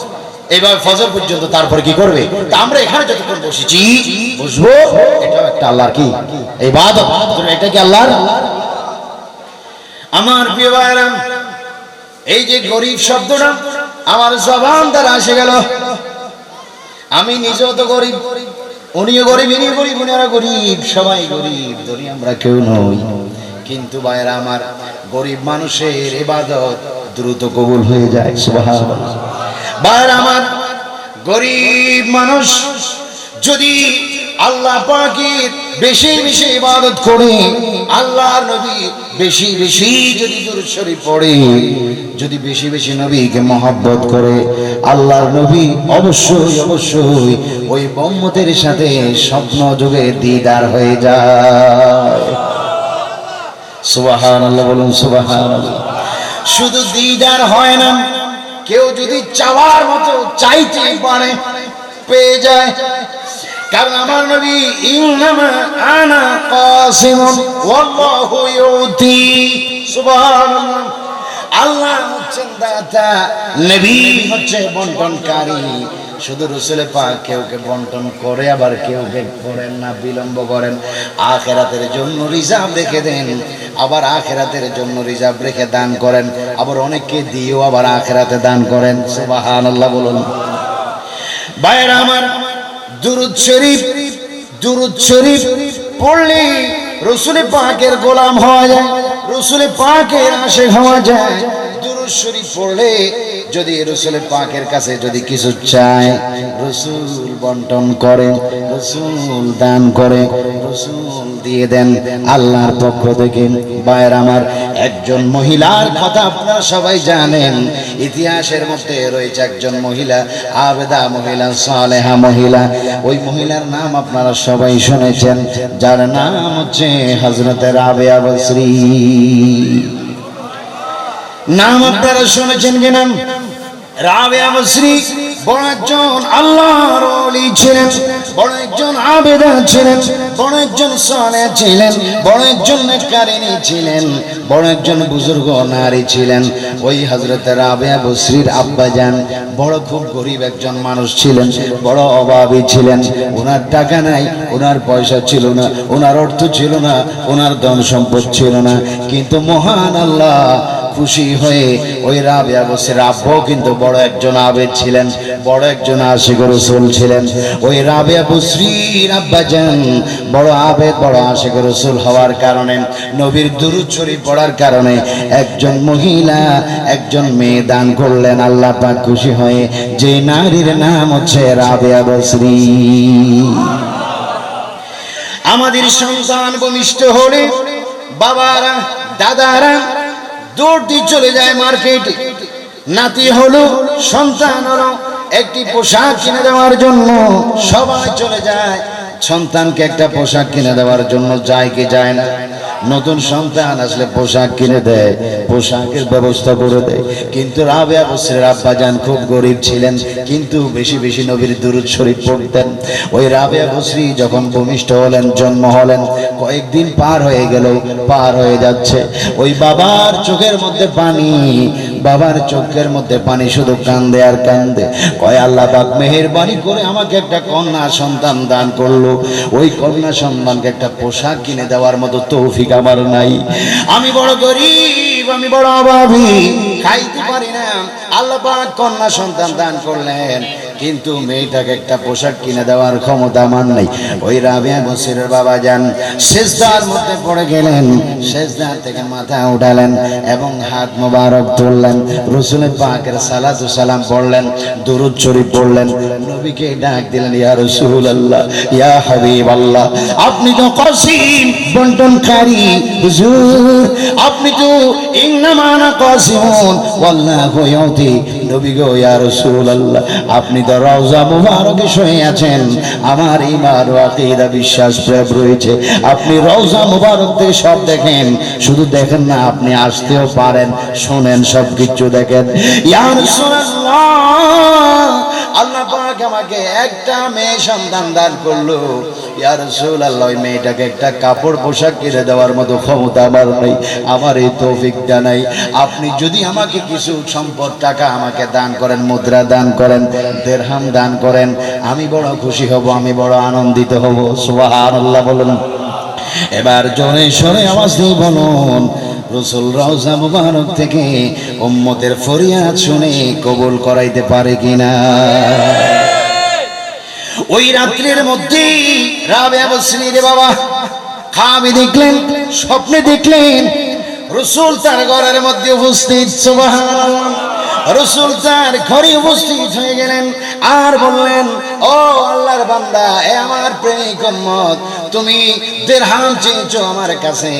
এইভাবে ফজর পর্যন্ত। তারপরে কি করবে? আমরা এখানে যতক্ষণ বসেছি বুঝবো এটা একটা আল্লাহর কি ইবাদত, এটা কি আল্লাহর। আমার প্রিয় ভাইরা, এই যে গরিব শব্দটা আমার জবান দ্বারা এসে গেল, আমি নিজেও তো গরিব, উনিও গরিব, ইনিও গরিব, উনারা গরিব, সবাই গরিব, ধরি আমরা কেউ নই। কিন্তু ভাইরা আমার, গরিব মানুষের ইবাদত দ্রুত কবুল হয়ে যায়, সুবহানাল্লাহ। ভাইরা আমার, গরিব মানুষ যদি আল্লাহ পাকের বেশি বেশি ইবাদত করে, আল্লাহর নবী বেশি বেশি যদি দুরূদ শরীফ পড়ে, যদি বেশি বেশি নবীকে মহব্বত করে, আল্লাহর নবী অবশ্যই অবশ্যই ওই উম্মতের সাথে স্বপ্ন যুগে দিদার হয়ে যায়। সুবহানাল্লাহ বলুন, সুবহানাল্লাহ। শুধু দিদার হয় না, কেউ যদি চাওয়ার মতো চাইতে পারে পেয়ে যায়, কারণ আমার নবী ইন্নামা আনা কাসিমুন ওয়াল্লাহু ইউতি, সুবহানাল্লাহ। আল্লাহ হচ্ছেন দাতা, নবী হচ্ছে বন্টনকারী। শুধু রাসূল পাক কেউকে বন্টন করে, আবার কেউকে করেন না, বিলম্ব করেন, আখিরাতের জন্য রিজার্ভ রেখে দেন, আবার আখিরাতের জন্য রিজার্ভ রেখে দান করেন, আবার অনেককে দিয়েও আবার আখিরাতে দান করেন, সুবহানাল্লাহ বলুন। ভাইরা আমার, দুরূদ শরীফ পড়লে রসুল পাকের গোলাম হওয়া যায়, রসুল পাকের আশিক হওয়া যায়। দুরূদ শরীফ পড়লে যদি রসুল পাকের কাছে যদি কিছু চায়, রসুল বন্টন করে, রসুল দান করে, রসুল দিয়ে দেন আল্লাহর পক্ষ থেকে। ভাইয়ের আমার, একজন মহিলার কথা আপনারা সবাই জানেন, ইতিহাসের মধ্যে রয়েছে একজন মহিলা, আবেদা মহিলা, সালেহা মহিলা। ওই মহিলার নাম আপনারা সবাই শুনেছেন, যার নাম হচ্ছে হযরত রাবেয়া বসরি। নাম আপনারা শুনেছেন কিনা? রাবেয়া বসরি বড় একজন আল্লাহর ওলি ছিলেন, বড় একজন আবেদা ছিলেন, বড় একজন সালেহ ছিলেন, বড় একজন নেককারিনী ছিলেন, বড় একজন বুজুর্গ নারী ছিলেন। ওই হযরত রাবেয়া বসরির আব্বাজান বড় খুব গরিব একজন মানুষ ছিলেন, বড় অভাবী ছিলেন। ওনার টাকা নাই, ওনার পয়সা ছিল না, ওনার অর্থ ছিল না, ওনার ধন সম্পদ ছিল না, কিন্তু মহান আল্লাহ খুশি হয়ে ওই রাবেয়া বসরির আব্বাও কিন্তু বড় একজন আবেদ ছিলেন, বড় একজন আশিক রাসূল ছিলেন। ওই রাবেয়া বসরির আব্বাজান বড় আবেদ, বড় আশিক রাসূল হওয়ার কারণে, নবীর দুরূদ শরীফ পড়ার কারণে একজন মহিলা, একজন মেয়ে দান করলেন আল্লাহ পাক খুশি হয়ে, যে নারীর নাম হচ্ছে রাবেয়া বসরি। আমাদের সন্তান ভূমিষ্ঠ হলে বাবারা, দাদারা দৌড় দিয়ে চলে যায় মার্কেটে। নাতি হলো, সন্তান হলো, একটি পোশাক কিনে দেওয়ার জন্য সবাই চলে যায়। সন্তানকে একটা পোশাক কিনে দেওয়ার জন্য যায় কি যায় না? নতুন সন্তান আসলে পোশাক কিনে দেয়, পোশাকের ব্যবস্থা করে দেয়। কিন্তু রাবেয়া বসরির আব্বাজান খুব গরিব ছিলেন, কিন্তু বেশি বেশি নবীর দুরূদ শরীফ পড়তেন। ওই রাবেয়া বসরি যখন ভূমিষ্ঠ হলেন, জন্ম হলেন, কয়েকদিন পার হয়ে গেল, পার হয়ে যাচ্ছে। ওই বাবার চোখের মধ্যে পানি, বাবার চোখের মধ্যে পানি, শুধু কান্দে আর কান্দে। কয় আল্লাহ পাক মেহেরবানি করে আমাকে একটা কন্যা সন্তান দান করলো, ওই কন্যা সন্তানকে একটা পোশাক কিনে দেওয়ার মতো তৌফিক আমার নাই। আমি বড় গরিব, আমি বড় অভাবী, খাইতে পারি না। আল্লাহ পাক কন্যা সন্তান দান করলেন, কিন্তু মেয়েটাকে একটা পোশাক কিনে দেওয়ার ক্ষমতা আমার নাই। ওই রাবেয়া বসরির বাবা যান সেজদার মধ্যে পড়ে গেলেন, সেজদার থেকে মাথা উঠালেন এবং হাত মোবারক তুললেন, রাসূল পাকের সালাতু সালাম পড়লেন, দুরূদ শরীফ পড়লেন, নবীকে ডাক দিলেন, ইয়া রাসূলুল্লাহ, ইয়া হাবিবাল্লাহ, আপনি তো কাসিম বন্টনকারী হুজুর, আপনি তো ইন্নামা আনা কাসিমুন ওয়াল্লাহু ইউতি। নবী গো, ইয়া রাসূলুল্লাহ, আপনি তো রওজা মুবারকে শুয়ে আছেন, আমার ঈমান ও আকীদা বিশ্বাস প্রেম রয়েছে, আপনি রওজা মুবারক থেকে সব দেখেন, শুধু দেখেন না, আপনি আসতেও পারেন, শুনেন, সবকিছু দেখেন। ইয়া রাসূলুল্লাহ, আল্লাহ পাক আমাকে একটা মেয়ে সন্তান দান করলো, ইয়া রাসূলুল্লাহ, ওই মেয়েটাকে একটা কাপড় পোশাক কিনে দেওয়ার মতো ক্ষমতা আমার নেই, আমার এই তৌফিকটা নাই। আপনি যদি আমাকে কিছু সম্পদ, টাকা আমাকে দান করেন, মুদ্রা দান করেন, দিরহাম দান করেন, আমি বড় খুশি হব, আমি বড় আনন্দিত হব। সুবহানাল্লাহ বলুন। এবার জোরে সরে আওয়াজ দিয়ে বলুন, রাসূল রওজা মুবারক থেকে উম্মতের ফরিয়াদ শুনে কবুল করাইতে পারে কিনা? ওই রাত্রির মধ্যে রাবেয়া বসরির বাবা খাবি দেখলেন, স্বপ্নে দেখলেন রাসূল তার ঘরের মধ্যে উপস্থিত। সুবহানাল্লাহ। রাসূল তার ঘরে উপস্থিত হয়ে গেলেন আর বললেন, ও আল্লাহর বান্দা, এ আমার প্রেমিক উম্মত, তুমি দিরহাম চেয়েছো আমার কাছে,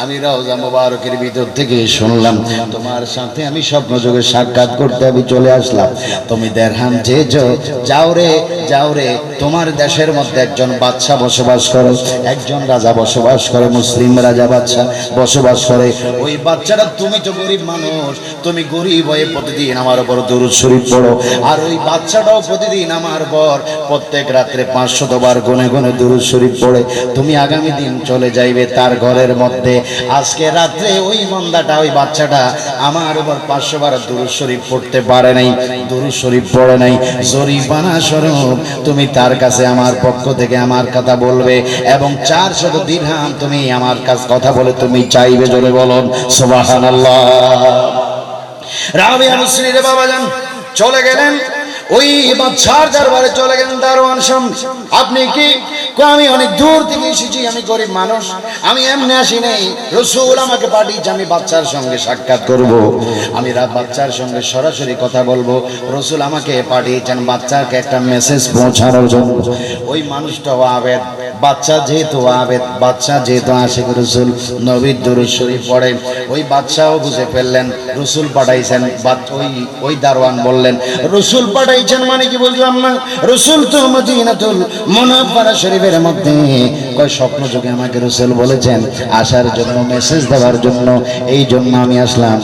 আমি রওজা মুবারকের ভিতর থেকে শুনলাম তোমার সাথে আমি স্বপ্নযোগে সাক্ষাৎ করতে আমি চলে আসলাম, তুমি দিরহাম চেয়েছো, যাও রে, যাও রে, তোমার দেশের মধ্যে একজন বাদশা বসবাস করে, একজন রাজা বসবাস করে, মুসলিম রাজা বাদশা বসবাস করে। ওই বাচ্চাটা, তুমি তো গরিব মানুষ, তুমি গরিব হয়ে প্রতিদিন আমার উপর দুরূদ শরীফ পড়ো, আর ওই বাচ্চাটাও প্রতিদিন আমার উপর প্রত্যেক রাত্রে 500 বার গুনে গুনে দুরূদ শরীফ পড়ে। তুমি আগামী দিন চলে যাইবে তার ঘরের মধ্যে, আজকে রাত্রে ওই বান্দাটা, ওই বাচ্চাটা আমার উপর 500 বার দুরূদ শরীফ পড়তে পারে নাই, দুরূদ শরীফ পড়ে নাই, জরিমানা স্বরূপ তুমি তার কাছে আমার পক্ষ থেকে আমার কথা বলবে এবং 400 দিরহাম তুমি আমার কাছে কথা বলে তুমি চাইবে। জোরে বলুন সুবহানাল্লাহ। রাবেয়া বসরির বাবা যান চলে গেলেন। ওই বাদশার দরবারে চলে গেলেন দারোয়ান সামনে। আপনি কি? আমি অনেক দূর থেকে এসেছি, আমি গরিব মানুষ, আমি এমনি আসি নাই, রসুল আমাকে পাঠিয়েছে আমি বাচ্চার সঙ্গে সাক্ষাৎ করব, আমি বাচ্চার সঙ্গে সরাসরি কথা বলবো, রসুল আমাকে পাঠিয়েছেন বাচ্চাকে একটা মেসেজ পৌঁছানোর জন্য। ওই মানুষটাও আবেদ, বাচ্চা যেহেতু আবেদ, বাচ্চা যেহেতু আশিক রসুল, নবীর দুরূদ শরীফ পড়ে, ওই বাচ্চাও বুঝে ফেললেন রসুল পাঠাইছেন। ওই দারোয়ান বললেন রসুল পাঠাইছেন মানে কি বুঝলাম না। রসুল তো মদিনাতুল মুনাওয়ারা শরীফের মধ্যে কয় স্বপ্ন যুগে আমাকে রসুল বলেছেন আসার জন্য, মেসেজ দেওয়ার জন্য, এই জন্য আমি আসলাম।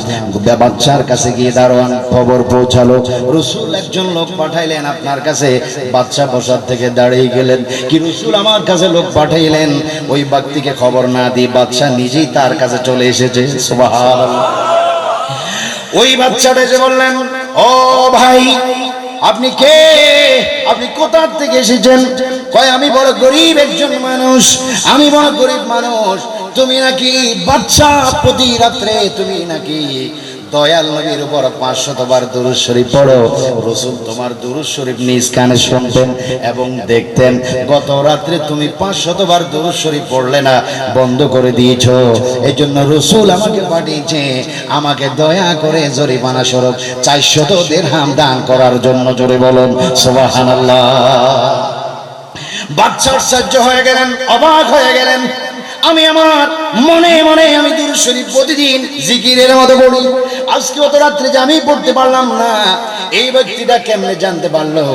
বাচ্চার কাছে গিয়ে দারোয়ান খবর পৌঁছালো রসুল একজন লোক পাঠাইলেন আপনার কাছে। বাচ্চা বসার থেকে দাঁড়িয়ে গেলেন, কি রসুল আমার কাছে লোক পাঠাইলেন? ওই ব্যক্তিকে খবর না দিয়ে বাচ্চা নিজেই তার কাছে চলে এসেছে। সুবহানাল্লাহ। ওই বাচ্চাটা যে বললেন ও ভাই আপনি কে, আপনি কোথা থেকে এসেছেন? কয় আমি বড় গরিব একজন মানুষ, আমি বড় গরিব মানুষ। তুমি নাকি বাচ্চা প্রতি রাত্রে তুমি নাকি দয়াল নবীর উপর 500 বার দুরূদ শরীফ পড়ো। রসুল তোমার দুরূদ শরীফ নিজ কানে শুনতেন এবং দেখতেন। গত রাত্রে তুমি 500 বার দুরূদ শরীফ পড়লে না, বন্ধ করে দিয়েছো। এই জন্য রসুল আমাকে পাঠিয়েছে আমাকে দয়া করে জরিমানা স্বরূপ 400 দিরহাম দান করার জন্য। জোরে বলুন সুবহানাল্লাহ। বাচ্চা আশ্চর্য হয়ে গেলেন, অবাক হয়ে গেলেন। আমি আমার মনে মনে আমি দুরূদ শরীফ প্রতিদিন জিকিরের মতো পড়ি, আজকে অত রাত্রে যে আমি পড়তে পারলাম না, এই ব্যক্তিটা কেমনে জানতে পারলো?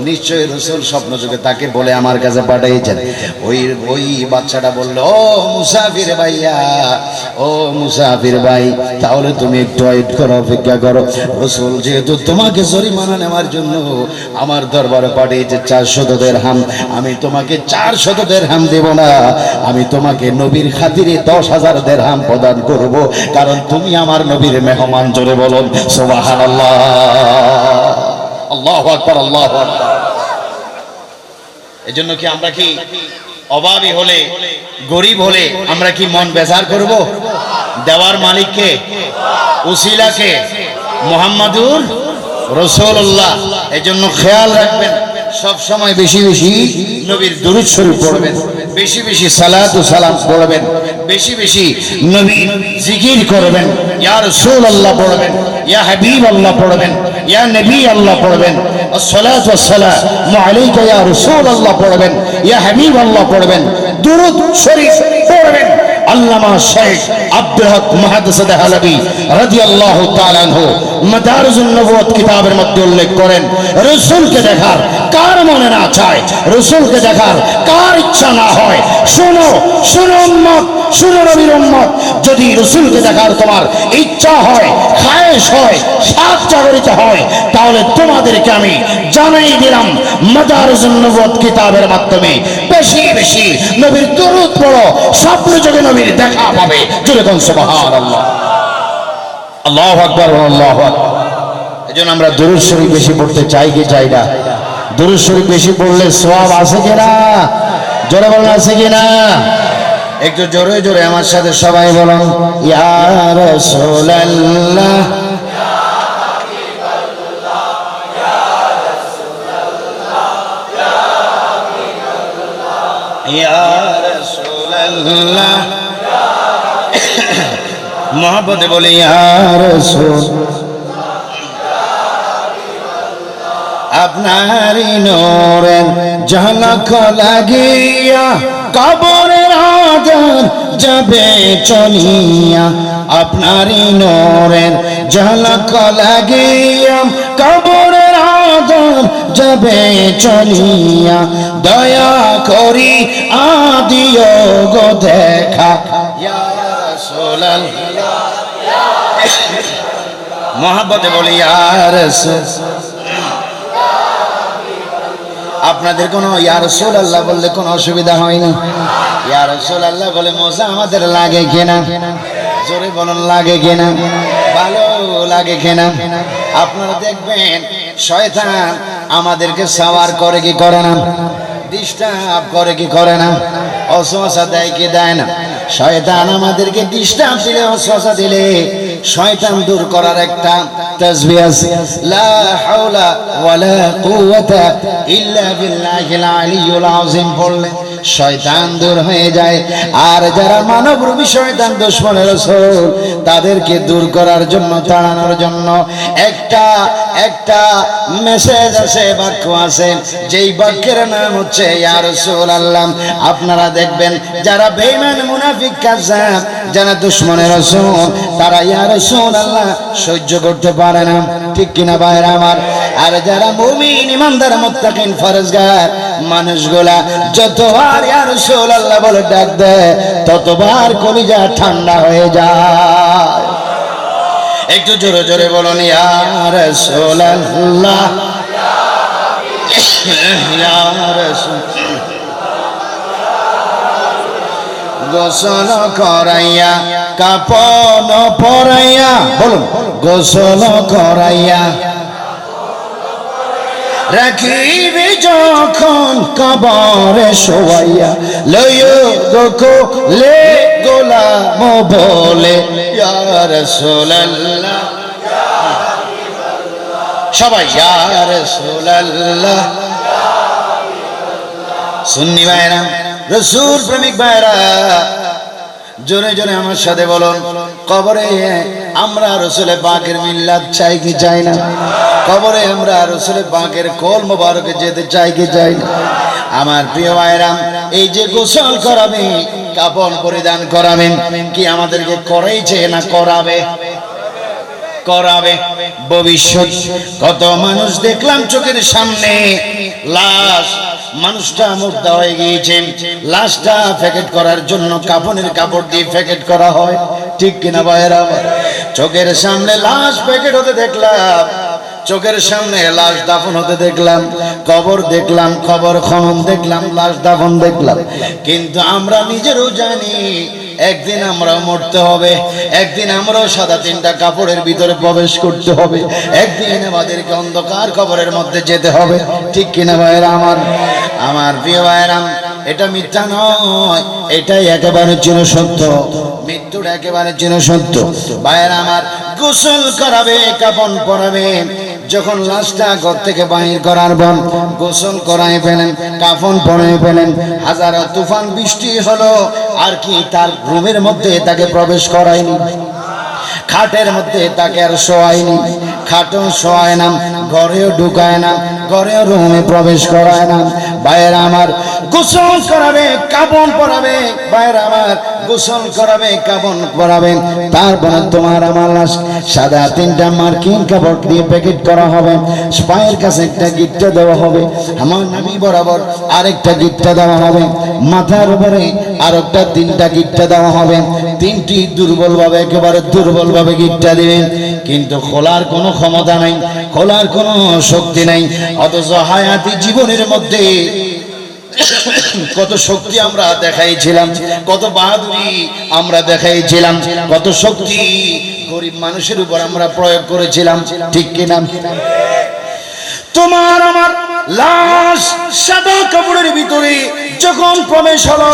নিশ্চয়ই রসুল স্বপ্ন যুগে তাকে বলে আমার কাছে পাঠিয়েছেন। ওই বাচ্চাটা বললো ও মুসাফির ভাইয়া, ও মুসাফির ভাই, তাহলে তুমি একটু ওয়েট করো, অপেক্ষা করো। রসুল যেহেতু তোমাকে জরিমানা নেওয়ার জন্য আমার দরবারে পাঠিয়েছে 400 দিরহাম, আমি তোমাকে 400 দিরহাম দেব না, আমি তোমাকে নবীর খাতিরে 10,000 দিরহাম প্রদান করব, কারণ তুমি আমার নবীর মেহমান। জোরে বলুন সুবহানাল্লাহ। আল্লাহু আকবার, আল্লাহু আকবার। এজন্য কি আমরা কি অভাবী হলে, গরিব হলে আমরা কি মন বেজার করব? দেওয়ার মালিককে, উসিলাকে, মুহাম্মাদুর রাসূলুল্লাহ। এজন্য খেয়াল রাখবেন সব সময় বেশি বেশি নবীর দুরূদ শরীফ পড়বেন, বেশি বেশি সালাত ও সালাম পড়বেন, বেশি বেশি নবীর জিকির করবেন, ইয়া রাসূলুল্লাহ পড়বেন, ইয়া হাবিবাল্লাহ পড়বেন, ইয়া নবী আল্লাহ পড়বেন, আসসালাতু ওয়াসসালামু আলাইকা ইয়া রাসূলুল্লাহ পড়বেন, ইয়া হাবিবাল্লাহ পড়বেন, দুরূদ শরীফ পড়বেন। আল্লামা শেখ আব্দুল হক মুহাদ্দিস দেহলভী রাদিয়াল্লাহু তাআলা আনহু মাদারিজুন নবুওয়াত কিতাবের মধ্যে উল্লেখ করেন, রাসূলকে দেখার কার মনে না চায়, রাসূলকে দেখার কার ইচ্ছা না হয়? শোনো শোনো উম্মত, শোনো নবীর উম্মত, যদি রাসূলকে দেখার তোমার ইচ্ছা হয়, খায়েশ হয়, সাত জাগরিত হয়, তাহলে তোমাদেরকে আমি জানাই দিলাম মাদারিজুন নবুওয়াত কিতাবের মাধ্যমে বেশি বেশি নবীর দুরূদ পড়ো, স্বপ্ন যোগে নবীর দেখা পাবে। জোরে বলুন সুবহানাল্লাহ। আল্লাহু আকবার, আল্লাহু আকবার। এজন্য আমরা দুরূদ শরীফ বেশি পড়তে চাই কি চাই না? দুরূদ শরীফ বেশি পড়লে সওয়াব আছে কিনা? জোরে বলুন আছে কিনা? একটু জোরে জোরে আমার সাথে সবাই বলুন ইয়া রাসূলুল্লাহ, ইয়া রাসূলুল্লাহ। মোহাব্বতে বলি ইয়া রাসূল, আপনারই নূরের ঝলক লাগিয়া কবরের আঁধার যাবে চলিয়া, আপনারই নূরের ঝলক লাগিয়া কবরের আঁধার যাবে চলিয়া, দয়া করি আদিও গো দেখা ইয়া রাসূলুল্লাহ। মোহাব্বতে বলি ইয়া রাসূল। আপনাদের কোনো ইয়া রাসূলুল্লাহ বললে কোনো অসুবিধা হয় না? ইয়া রাসূলুল্লাহ বলে মজা আমাদের লাগে কিনা? জোরে বলুন লাগে কিনা? ভালো লাগে কিনা? আপনারা দেখবেন শয়তান আমাদেরকে সাওয়ার করে কি করে না? ডিস্টার্ব করে কি করে না? অসওয়াসা দেয় কি দেয় না? শয়তান আমাদেরকে ডিস্টার্ব দিলে, অসওয়াসা দিলে শয়তান দূর করার একটা তাসবিহ আছে, লা হাওলা ওয়ালা কুওয়াতা ইল্লা বিল্লাহিল আলিয়্যুল আযীম পড়লে শয়তান দূর হয়ে যায়। আর যারা মানবরূপী শয়তান দুশমনে রাসূল তাদেরকে দূর করার জন্য, তাড়ানোর জন্য একটা মেসেজ আছে, বাক্য আছে, যেই বাক্যের নাম হচ্ছে ইয়া রাসূলুল্লাহ। আপনারা দেখবেন যারা বেঈমান মুনাফিক কাযযাব, যারা দুশমনের রাসূল, তারা ইয়া রাসূলুল্লাহ সহ্য করতে পারে না, ঠিক কিনা ভাইরা আমার? আর যারা মুমিন ইমানদার মুত্তাকিন ফরজগার মানুষগুলা যতবার ইয়া রাসূলুল্লাহ বলে ডাক দেয় ততবার কলিজা ঠান্ডা হয়ে যায়। একটু জোরে জোরে বলুন ইয়া রাসূলুল্লাহ, ইয়া রাসূল। গোসল করাইয়া কাপন পরাইয়া, বলুন গোসল করাইয়া রাখিবি যখন কবরে শোয়াইয়া, লইও গোলে গোলাম বলে ইয়া রাসূলুল্লাহ, সবাই ইয়া রাসূলুল্লাহ। সুন্নি ভাইরা, রাসূল প্রেমিক ভাইরা, জোরে জোরে আমার সাথে বলুন, কবরে আমরা রাসূল পাকের মিল্লাত চাই কি চাই না? কবরে আমরা রাসূল পাকের কোল মোবারকে যেতে চাই কি চাই না? আমার প্রিয় ভাইরা, এই যে গোসল করাবে, কাফন পরিধান করাবেন, কি আমাদেরকে করাইছে না করাবে? করাবে। ভবিষ্যৎ কত মানুষ দেখলাম চোখের সামনে, লাশ, মানুষটা মুর্দা হয়ে গিয়েছে, লাশটা প্যাকেট করার জন্য কাফনের কাপড় দিয়ে প্যাকেট করা হয়, ঠিক কিনা ভাইরা? চোখের সামনে লাশ প্যাকেট হতে দেখলাম, চোখের সামনে লাশ দাফন হতে দেখলাম, কবর দেখলাম, কবর খনন দেখলাম, লাশ দাফন দেখলাম, কিন্তু আমরা নিজেরও জানি একদিন আমরাও মরতে হবে, একদিন আমরাও সাদা তিনটা কাপড়ের ভিতরে প্রবেশ করতে হবে, একদিন আমাদেরকে অন্ধকার কবরের মধ্যে যেতে হবে, ঠিক কিনা ভাইরা আমার? আমার প্রিয় ভাইরা, এটা মিথ্যা নয়, এটাই একেবারে চির সত্য, মৃত্যুটা একেবারে চির সত্য। ভাইরা আমার, গোসল করাবে, কাফন পরাবে, যখন লাশটা ঘর থেকে বাহির করার পর গোসল করায় ফেলেন, কাফন পরায় ফেলেন, হাজারো তুফান বৃষ্টি হলো, আর কি তার রুমের মধ্যে তাকে প্রবেশ করায়নি, খাটের মধ্যে তাকে আর শোয়ায়নি, খাটও শোয়ায় না, ঘরেও ঢুকায় না, ঘরেও রুমে প্রবেশ করায় না। ভাইয়েরা আমার, গোসল করাবে, কাফন পরাবে, ভাইয়েরা আমার, গোসল করাবে, কাফন পরাবে, তারপরে তোমার আমার লাশ সাদা তিনটা মার্কিন কাপড় দিয়ে প্যাকেট করা হবে, পায়ের কাছে একটা গিট্টা দেওয়া হবে, আমার নামি বরাবর আরেকটা গিট্টা দেওয়া হবে, মাথার উপরে আরেকটা তিনটা গিট্টা দেওয়া হবে, তিনটি দুর্বলভাবে, একেবারে দুর্বলভাবে গিট্টা দিবেন, কিন্তু খোলার কোনো ক্ষমতা নাই, খোলার কোনো শক্তি নাই। অথচ হায়াতি জীবনের মধ্যে কত শক্তি আমরা দেখাইছিলাম, কত বাহাদুরি আমরা দেখাইছিলাম, কত শক্তি গরিব মানুষের উপর আমরা প্রয়োগ করেছিলাম, ঠিক কিনা? তোমার আমার লাশ সাদা কাপড়ের ভিতরে যখন প্রবেশ হলো,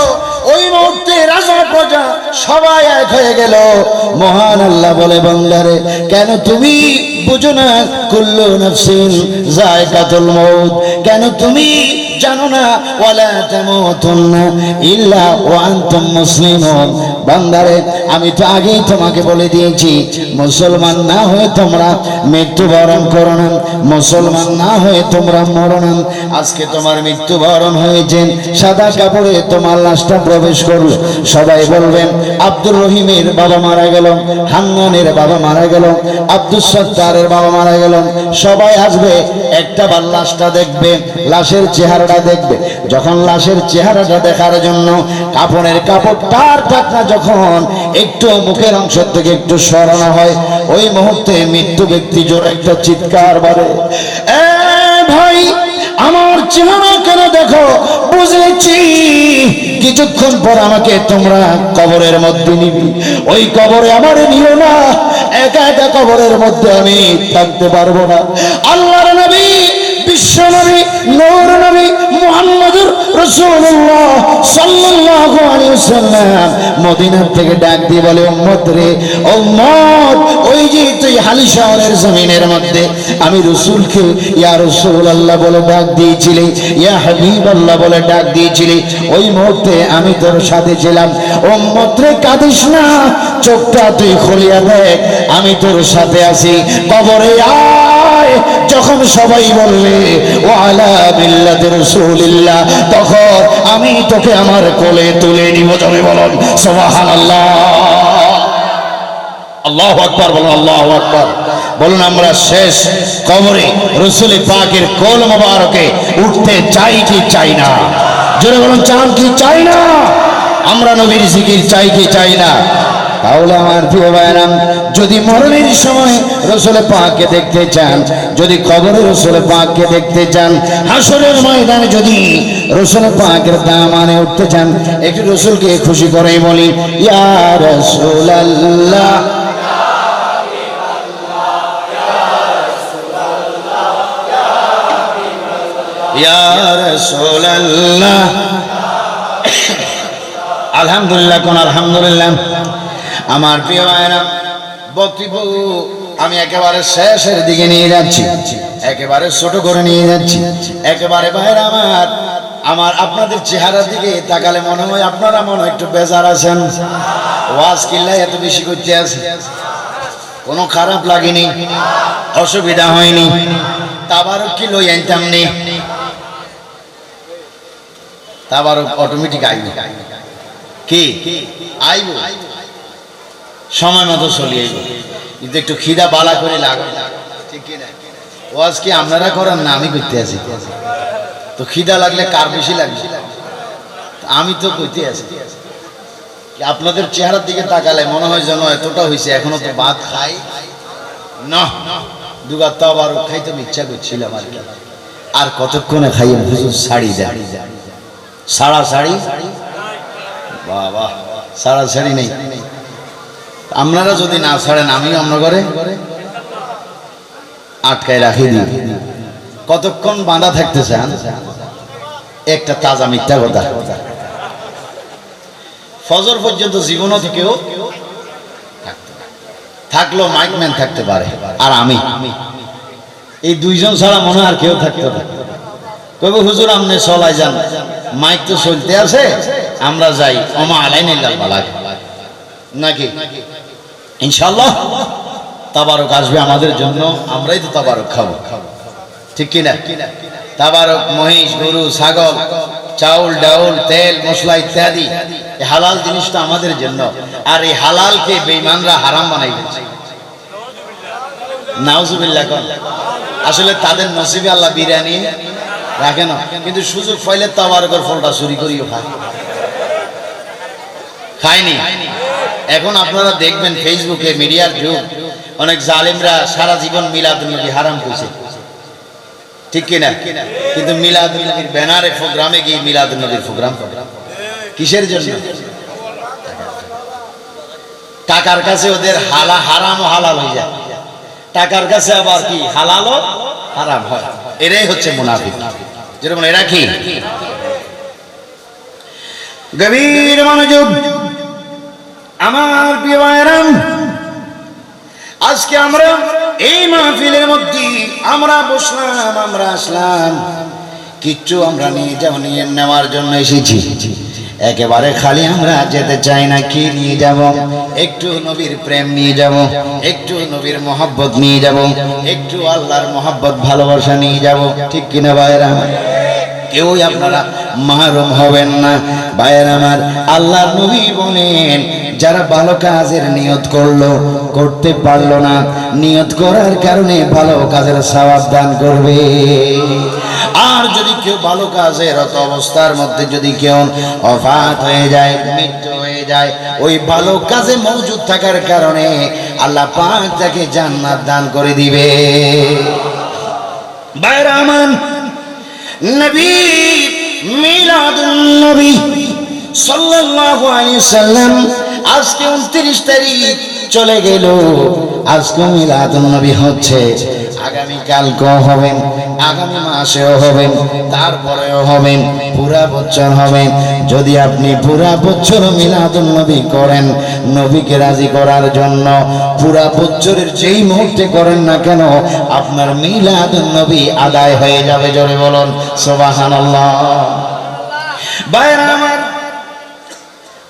ওই মুহূর্তে রাজা প্রজা সবাই এক হয়ে গেল। মহান আল্লাহ বলে, বান্দারে কেন তুমি বুঝো না, কুল্লু নাফসিন যায়কাতুল মউত, কেন তুমি জানো না, ওয়ালা তামুতুন্না ইল্লা ওয়া আনতুম মুসলিমুন? বান্দারে, আমি তো আগেই তোমাকে বলে দিয়েছি, মুসলমান না হয়ে তোমরা মৃত্যুবরণ করো না, মুসলমান না হয়ে তোমরা মরো না। আজকে তোমার মৃত্যুবরণ হয়েছে, সাদা কাপড়ে তোমার লাশটা প্রবেশ করল, সবাই বলবেন আব্দুর রহিমের বাবা মারা গেল, হান্নানের বাবা মারা গেল, আব্দুল সত্তারের বাবা মারা গেল, সবাই আসবে, একটা বার লাশটা দেখবে, লাশের চেহারাটা দেখবে। যখন লাশের চেহারাটা দেখার জন্য কাপড়ের কাপড়টার ঢাকনা যখন একটু মুখের অংশ থেকে একটু সরানো হয়, ওই মুহূর্তে মৃত্যু ব্যক্তি জোরে একটা চিৎকার করে, এ ভাই আমার চেহারা কেন দেখো? বুঝেছি কিছুক্ষণ পর আমাকে তোমরা কবরের মধ্যে নিবি, ওই কবরে আমার নিও না, একা একা কবরের মধ্যে আমি থাকতে পারবো না। আল্লাহর নবী, বিশ্ব নবী, নূর নবী মুহাম্মদ মুহাম্মাদুর রাসূলুল্লাহ সাল্লাল্লাহু আলাইহি ওয়াসাল্লাম মদিনা থেকে ডাক দিয়ে বলে উম্মত রে উম্মত ওই যে তুই হালি শহরের জমিনের মধ্যে আমি রাসূলকে ইয়া রাসূলুল্লাহ বলে ডাক দিয়েছিলি ইয়া হাবিবাল্লাহ বলে ডাক দিয়েছিলি ওই মুহূর্তে আমি তোর সাথে ছিলাম উম্মত রে কাঁদিস না চোখটা তুই খুলিয়া দেখ আমি তোর সাথে আছি কবরে আয় যখন সবাই বলবে ওয়ালা মিল্লাতি রাসূলিল্লাহ তখন আমি তোকে আমার কোলে তুলে নিব জোরে বলুন সুবহানাল্লাহ আল্লাহু আকবার বলুন আল্লাহু আকবার বলুন আমরা শেষ কবরে রাসূল পাকের কোল মোবারকে উঠতে চাই কি চাই না জোরে বলুন চান কি চাই না আমরা নবীর জিকির চাই কি চাই না তাহলে আমার প্রিয় ভাইরা যদি মরণের সময় রাসূল পাককে দেখতে চান যদি কবরে রাসূল পাককে দেখতে চান হাসরের ময়দানে যদি রাসূল পাকের দামানে উঠতে চান একটু রাসূলকে খুশি করেই বলি ইয়া রাসূলুল্লাহ ইয়া রাসূলুল্লাহ আলহামদুলিল্লাহ কোন আলহামদুলিল্লাহ আমার প্রিয় ভাইরা বক্তব্য আমি একেবারে শেষের দিকে নিয়ে যাচ্ছি একেবারে ছোট করে নিয়ে যাচ্ছি একেবারে ভাইরা আমার আপনাদের চেহারার দিকে তাকালে মনে হয় আপনারা মনে হয় একটু বেজার আছেন ওয়াজ কিল্লাই এত বেশি করতে আছে কোনো খারাপ লাগেনি অসুবিধা হয়নি তাবারক কি লই আনতাম নি তাবারক অটোমেটিক আইব কি আইব সময় মতো চলে আইব কিন্তু একটু খিদা বালা করে লাগবে ঠিক কি না ওয়াজ কি আপনারা করেন না আমি করতে আছি তো খিদা লাগলে কার বেশি লাগবে আমি তো করতে আছি আপনাদের চেহারার দিকে তাকালে মনে হয় যেন এতটা হয়েছে এখনো তো ভাত খাই না দুবার তো আবার খাইতে ইচ্ছা করছিলাম আর কি আর কতক্ষণে খাইয়ে হুজুর শাড়ি দেয় সারা শাড়ি বাবা সারা শাড়ি নেই আপনারা যদি না ছাড়েন আমিও আমরা ঘরে আটকায় রাখি দিই কতক্ষণ বাঁধা থাকতে চান একটা তাজা মিথ্যা কথা ফজর পর্যন্ত জীবনও থেকেও থাকলেও মাইকম্যান থাকতে পারে আর আমি এই দুইজন ছাড়া মনে আর কেউ থাকতে পারে কবে হুজুর আপনি চলাই যান মাইক তো চলতে আছে আমরা যাই ওমা আলাইনিল্লাহ বালাক নাকি ইনশাআল্লাহ তাবারক আসবে আমাদের জন্য আমরাই তো তাবারক খাবো ঠিক কি না তাবারক মহিষ গরু ছাগল চাউল ডাউল তেল মশলা ইত্যাদি এই হালাল জিনিসটা আমাদের জন্য আর এই হালালকে বেঈমানরা হারাম বানাই দিয়েছে নাউজুবিল্লাহ কোন আসলে তাদের নসিবে আল্লাহ বিরিয়ানি রাখে না কিন্তু সুযোগ পাইলে তাবারকের ফলটা চুরি করিও খায়নি এখন আপনারা দেখবেন ফেসবুকে মিডিয়ার যুগ অনেক জালেমরা সারা জীবন মিলাদুন নবী হারাম করেছে ঠিক কি না কিন্তু মিলাদুন নবীর ব্যানারে প্রোগ্রামে গিয়ে মিলাদুন নবীর প্রোগ্রাম কিসের জন্য টাকার কাছে ওদের হারাম ও হালাল হয়ে যায় টাকার কাছে আবার কি হালাল ও হারাম হয় এরাই হচ্ছে মুনাফিক যেরকম এরা কি গভীর মনোযোগ আমার প্রিয় ভাইরা আজকে আমরা এই মাহফিলের মধ্যে আমরা বসলাম আমরা আসলাম কিচ্ছু আমরা নিয়ে নেওয়ার জন্য এসেছি একেবারে খালি আমরা যেতে চাই না কি নিয়ে যাব একটু নবীর প্রেম নিয়ে যাব একটু নবীর মহব্বত নিয়ে যাব একটু আল্লাহর মহব্বত ভালোবাসা নিয়ে যাব ঠিক কিনা ভাইরা কেউই আপনারা মাহরুম হবেন না ভাইরা আমার আল্লাহর নবী বলেন যারা ভালো কাজের নিয়ত করলো করতে পারলো না নিয়ত করার কারণে ভালো কাজের সওয়াব দান করবে আর যদি কেউ ভালো কাজের রত অবস্থার মধ্যে যদি কেউ ওফাত হয়ে যায় মৃত্যু হয়ে যায় ওই ভালো কাজে মওজুদ থাকার কারণে আল্লাহ পাক তাকে জান্নাত দান করে দিবে ভাইরা আমার নবী মিলাদুন নবী সাল্লাল্লাহু আলাইহি সাল্লাম আজকে 29 তারিখ চলে গেল আজকে মিলাদুন নবী হচ্ছে আগামীকালকেও হবেন, আগামী মাসেও হবেন, তারপরেও হবেন, পুরা বছর হবেন। যদি আপনি পুরা বছর মিলাদুন নবী করেন নবীকে রাজি করার জন্য, পুরা বছরের যেই মুহূর্তে করেন না কেন আপনার মিলাদুন নবী আদায় হয়ে যাবে। জোরে বলুন সুবহানাল্লাহ। ভাইরা আমার,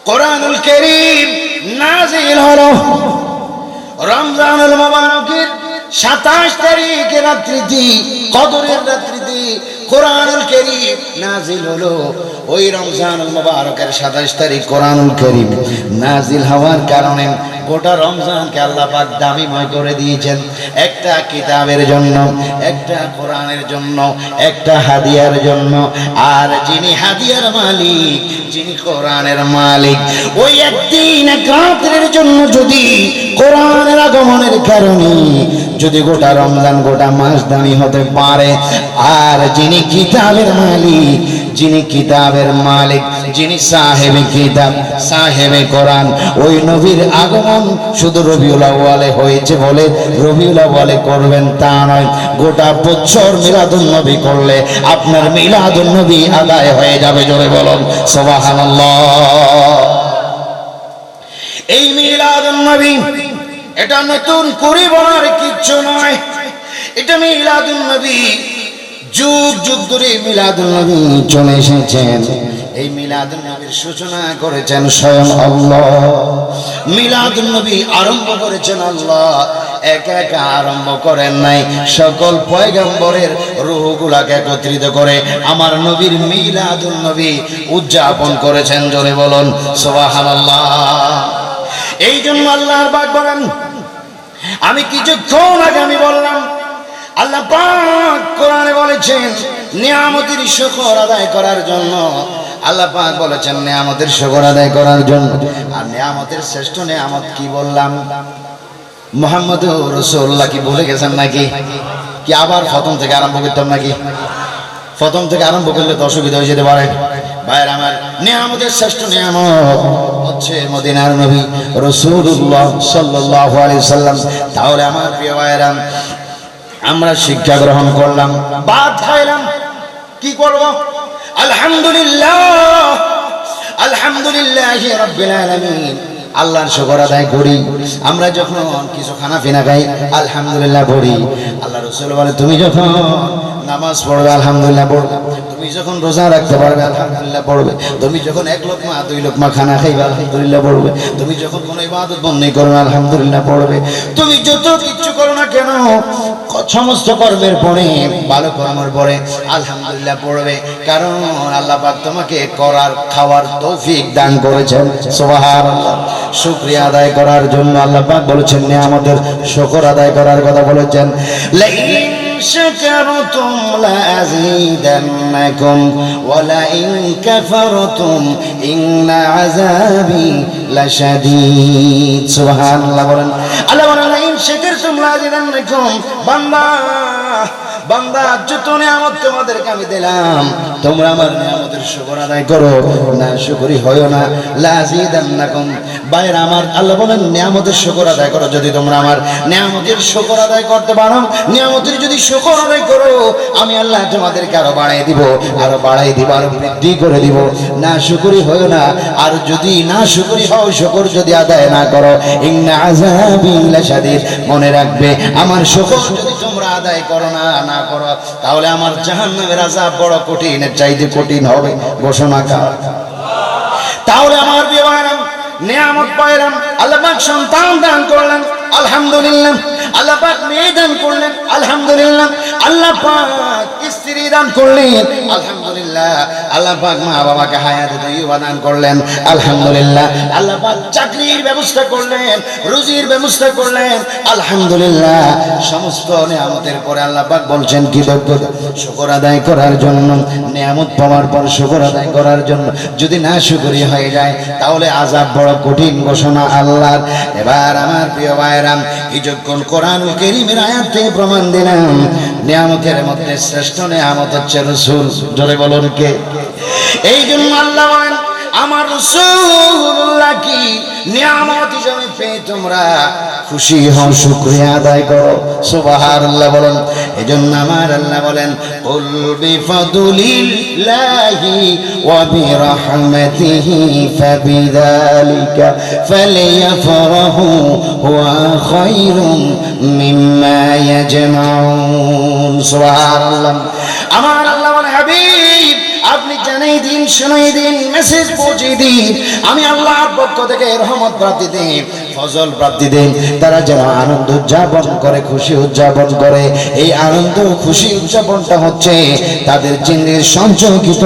কোরআনুল কারীম নাযিল হলো রমজানুল মুবারকের 27 তারিখের রাত্রিতে, কদরের রাত্রিতে কোরআনুল কারীম নাযিল হলো। ওই রমজানুল মুবারকের 27 তারিখ কোরআনুল কারীম নাযিল হওয়ার কারণে গোটা রমজানকে আল্লাহ পাক দামিময় করে দিয়েছেন। একটা কিতাবের জন্য, একটা কোরআনের জন্য, একটা হাদিয়ার জন্য। আর যিনি হাদিয়ার মালিক, যিনি কোরআনের মালিক, ওই একদিন এক রাতের জন্য যদি কোরআনের আগমনের কারণে যদি গোটা রমজান গোটা মাস দামি হতে পারে, আর যিনি কিতাবের মালিক, যিনি কিতাবের মালিক, যিনি সাহেবে কিতাব, সাহেবে কোরআন, ওই নবীর আগমন শুধু রবিউল আউয়ালে হয়েছে বলে রবিউল আউয়ালে করবেন তা নয়, গোটা বছর মিলাদুন নবী করলে আপনার মিলাদুন নবী আদায় হয়ে যাবে। জোরে বলুন সুবহানাল্লাহ। এই মিলাদুন নবী এটা নতুন করে বলার কিচ্ছু নয়। এটা মিলাদুন নবী যুগ যুগ ধরে মিলাদুন নবী চলে এসেছেন। এই মিলাদুন নবীর সূচনা করেছেন স্বয়ং আল্লাহ। মিলাদুন নবী আরম্ভ করেছেন আল্লাহ, একা একা আরম্ভ করেন নাই। সকল পয়গম্বরের রূহগুলাকে একত্রিত করে আমার নবীর মিলাদুন নবী উদযাপন করেছেন। জোরে বলুন সুবহানাল্লাহ। এই জন্য আল্লাহর পাক বলেন, আমি কিছুক্ষণ আগে আমি বললাম আল্লাহ পাক কোরআনে বলেছেন নিয়ামতের শুকর আদায় করার জন্য। আল্লাহ পাক বলেছেন নিয়ামতের শুকর আদায় করার জন্য। আর নিয়ামতের শ্রেষ্ঠ নিয়ামত কি বললাম? মুহাম্মদুর রাসূলুল্লাহ। কি ভুলে গেছেন নাকি? কি আবার প্রথম থেকে আরম্ভ করতাম নাকি? প্রথম থেকে আরম্ভ করলে তো অসুবিধা হয়ে যেতে পারে। ভাইয়ের আমার, নিয়ামতের শ্রেষ্ঠ নিয়ামত হচ্ছে মদিনার নবী রাসূলুল্লাহ সাল্লাল্লাহু আলাইহি সাল্লাম। তাহলে আমার প্রিয় ভাইয়েরা, আমরা শিক্ষা গ্রহণ করলাম, ভাত খাইলাম, কি করব? আলহামদুলিল্লাহ, আলহামদুলিল্লাহি রাব্বিল আলামিন, আল্লাহর শুকর আদায় করি। আমরা যখন কিছু খানা পিনা খাই আলহামদুলিল্লাহ পড়ি। আল্লাহ রাসূল বলে তুমি যখন নামাজ পড়বে আলহামদুলিল্লাহ পড়বে, তুমি যখন রোজা রাখতে পারবে আলহামদুলিল্লাহ পড়বে, তুমি যখন এক লোকমা দুই লোকমা খানা খাইবে আলহামদুলিল্লাহ পড়বে, তুমি যখন কোনো ইবাদত বন্দেগী করবে আলহামদুলিল্লাহ পড়বে, তুমি যত কিছু করো না কেন সমস্ত কর্মের পরে ভালো কর্মের পরে আলহামদুলিল্লাহ পড়বে। কারণ আল্লাহ পাক তোমাকে করার খাওয়ার তৌফিক দান করেছেন। সুবহানাল্লাহ। শুকরিয়া আদায় করার জন্য আল্লাহ পাক বলেছেন, নিয়ামতের শুকর আদায় করার কথা বলেছেন। লাইন শাকারতুম লাযীদান্নাকুম ওয়া লাইন কাফারতুম ইন্না আযাবি লাশাদীদ। সুবহানাল্লাহ বলেন। আল্লাহ বলেন লাইন শাকারতুম লাযীদান্নাকুম। বান্দা বান্দা, যত নিয়ামত তোমাদেরকে আমি দিলাম তোমরা আমার নিয়ামতের শুকর আদায় করো, না শুকরি হয়ো না। লাযীদান্নাকুম। ভাইরা আমার, আল্লাহ বলেন নিয়ামতের শুকর আদায় করো। যদি তোমরা আমার নিয়ামতের শুকর আদায় করতে পারো, নিয়ামতের যদি শুকর আদায় করো, আমি আল্লাহ তোমাদেরকে আরো বাড়াই দিব, আরো বাড়াই দিব, আরো বৃদ্ধি করে দিব। না শুকরি হয়ো না। আর যদি না শুকরি হও, শুকর যদি আদায় না করো, ইন্না আযাবি লাশাদীদ। মনে রাখবে, আমার শুকর যদি তোমরা আদায় করো না করো, তাহলে আমার জাহান্নামের আযাব বড় কঠিনের চাইতে কঠিন হবে। ঘোষণা কার? তাহলে আমার বিবাহ নিয়ামত পাইলাম, আল্লাহ পাক সন্তান দান করলেন আলহামদুলিল্লাহ, আল্লাহ পাক মেয়ে দান করলেন আলহামদুলিল্লাহ, আল্লাহ পাক স্ত্রী দান করলেন আলহামদুলিল্লাহ, আল্লাহ পাক মা বাবাকে হায়াতে তৈয়বা দান করলেন আলহামদুলিল্লাহ, আল্লাহ পাক চাকরির ব্যবস্থা করলেন, রুজির ব্যবস্থা করলেন আলহামদুলিল্লাহ। সমস্ত নিয়ামতের পরে আল্লাহ পাক বলছেন কৃতজ্ঞতা শুকর আদায় করার জন্য। নিয়ামত পাওয়ার পর শুকর আদায় করার জন্য যদি না শুকরি হয়ে যায় তাহলে আযাব বড় কঠিন। ঘোষণা আল্লাহর। এবার আমার প্রিয় ভাইরা, কিছুক্ষণ কোরআনুল কারীমের আয়াত থেকে প্রমাণ দিলাম নিয়ামতের মধ্যে শ্রেষ্ঠ নিয়ামত হচ্ছে রাসূল। জোরে বলুন কে? এই জন্য আল্লাহ বলেন আমার রাসূলুল্লাহ কি নিয়ামত হিসেবে পেয়ে তোমরা খুশি হও, শুকরিয়া আদায় করো। সুবহানাল্লাহ বলেন। এজন্য আমার আল্লাহ বলেন, কুল বিফাদলিল্লাহি ওয়া বিরহমাতিহি ফাবিযালিকা ফালিয়াফরাহু হুয়া খায়রুম মিম্মা ইয়াজমাউন। সুবহানাল্লাহ। আমার আল্লাহ বলেন, হাবিব আপনি জানিয়ে দিন, শুনিয়ে দিন, মেসেজ পৌঁছে দিন, আমি আল্লাহর পক্ষ থেকে রহমত প্রাপ্তি দিন, ফজল প্রাপ্তি দিন। তারা যেন আনন্দ উদযাপন করে, খুশি উদযাপন করে। এই আনন্দ খুশি উদযাপনটা হচ্ছে তাদের জিন্দের সঞ্চয়কৃত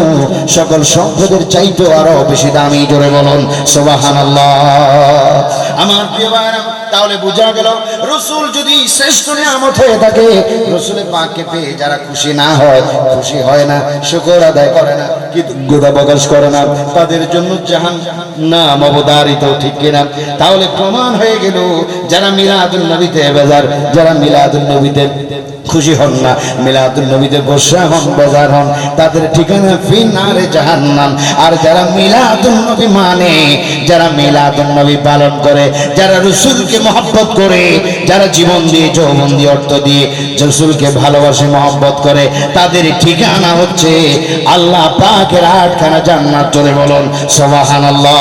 সকল সম্পদের চাইতে আরো বেশি দামি। জোরে বলুন সুবহানাল্লাহ। আমার প্রিয় ভাইরা, তাহলে বোঝা গেল রাসূল যদি শ্রেষ্ঠ নিয়ামত হয়ে থাকে, রাসূলের পাককে পেয়ে যারা খুশি না হয়, খুশি হয় না, শুকর আদায় করে না, কৃতজ্ঞতা প্রকাশ করে না, তাদের জন্য জাহান্নাম অবধারিত। ঠিক কিনা? তাহলে প্রমাণ হয়ে গেল যারা মিলাদুন নবীতে বেজার, যারা মিলাদুন নবীতে খুশি হন না, মিলাদুন নবীতে গোসা হন, বেজার হন, তাদের ঠিকানা ফিন্নারে জাহান্নাম। আর যারা মিলাদুন নবী মানে, যারা মিলাদুন নবী পালন করে, যারা রাসূলকে মহব্বত করে, যারা জীবন দিয়ে, যৌবন দিয়ে, অর্থ দিয়ে রাসূলকে ভালোবাসে, মহব্বত করে, তাদের ঠিকানা হচ্ছে আল্লাহ পাকের 8খানা জান্নাত। জোরে বলুন সুবহানাল্লাহ।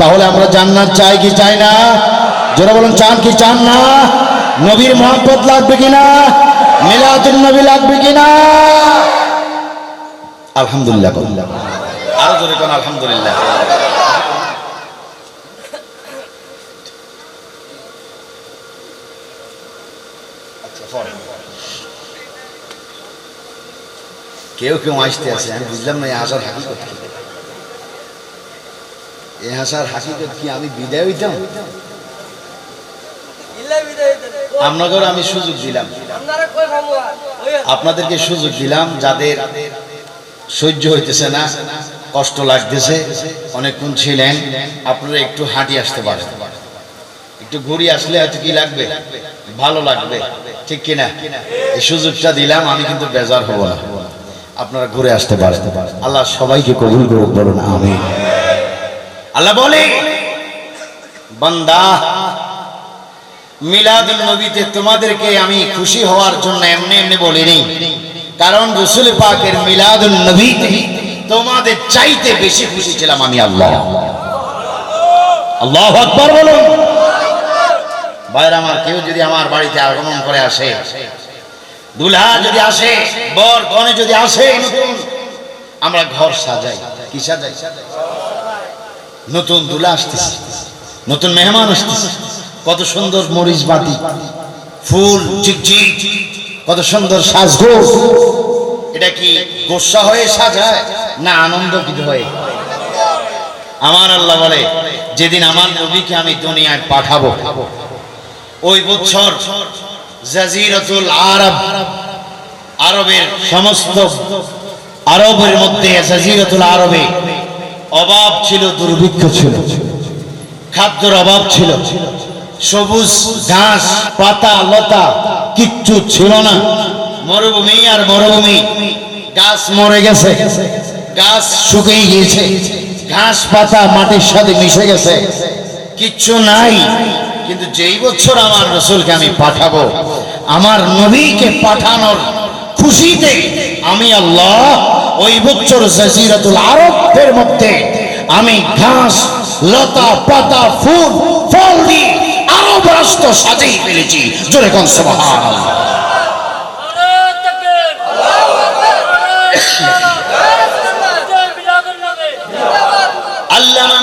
তাহলে আমরা জান্নাত চাই কি চাই না? জোরে বলুন, চান কি চান না? নবীর মহব্বত লাগবে কিনা? মিলাদুন নবী লাগবে কিনা? আলহামদুলিল্লাহ। আরো জোরে কোন আলহামদুলিল্লাহ। কেউ কেউ আসতে আছে, আমি বুঝলাম না এই হাসার হাকিকত কি। এই হাসার হাকিকত কি? আমি বিদায় হইতাম, আপনাদের আমি সুযোগ দিলাম, আপনাদেরকে সুযোগ দিলাম, যাদের সহ্য হইতেছে না, কষ্ট লাগতেছে, অনেকক্ষণ ছিলেন, আপনারা একটু হাঁটি আসতে পারেন, একটু ঘুরি আসলে হয়তো কি লাগবে, ভালো লাগবে। ঠিক কিনা? এই সুযোগটা দিলাম, আমি কিন্তু বেজার হব না, আপনারা ঘুরে আসতে পারেন। আল্লাহ সবাইকে কবুল করুক, বলুন আমিন। আল্লাহ বলে, বান্দা মিলাদুন নবীতে তোমাদেরকে আমি খুশি হওয়ার জন্য এমনি এমনি বলিনি, কারণ রাসূল পাকের মিলাদুন নবীতে তোমাদের চাইতে বেশি খুশি ছিলাম আমি আল্লাহ। আল্লাহু আকবার বলুন। ভাইরা আমার, কেউ যদি আমার বাড়িতে আগমন করে আসে, দুলহা যদি আসে, বর কনে যদি আসে, আমরা ঘর সাজাই। কি সাজাই? নতুন দুলহা আসতেছে, নতুন মেহমান আসতেছে, কত সুন্দর মরিচ বাতি, ফুল ঝিকঝিক, কত সুন্দর সাজগোজ। এটা কি গোসা হয়ে সাজায় না আনন্দিত হয়ে? আমার আল্লাহ বলে, যেদিন আমার নবীকে আমি দুনিয়ায় পাঠাবো, ওই বছর জাজিরাতুল আরব, আরবের সমস্ত আরবের মধ্যে জাজিরাতুল আরবে অভাব ছিল, দুর্ভিক্ষ ছিল, খাদ্যের অভাব ছিল, সবুজ ঘাস পাতা লতা কিচ্ছু ছিল না, মরুভূমি আর মরুভূমি, গাছ মরে গেছে, গাছ শুকিয়ে গিয়েছে, ঘাস পাতা মাটির সাথে মিশে গেছে, কিচ্ছু নাই। কিন্তু যেই বছর আমার রাসূলকে আমি পাঠাবো, আমার নবীকে পাঠানোর খুশিতে আমি আল্লাহ ওই বছর জাজিরাতুল আরবের মধ্যে আমি ঘাস লতা পাতা ফুল ফল দিয়ে আরব রাষ্ট্র সাজিয়ে ফেলেছি। জোরে কোন সুবহানাল্লাহ। আল্লামা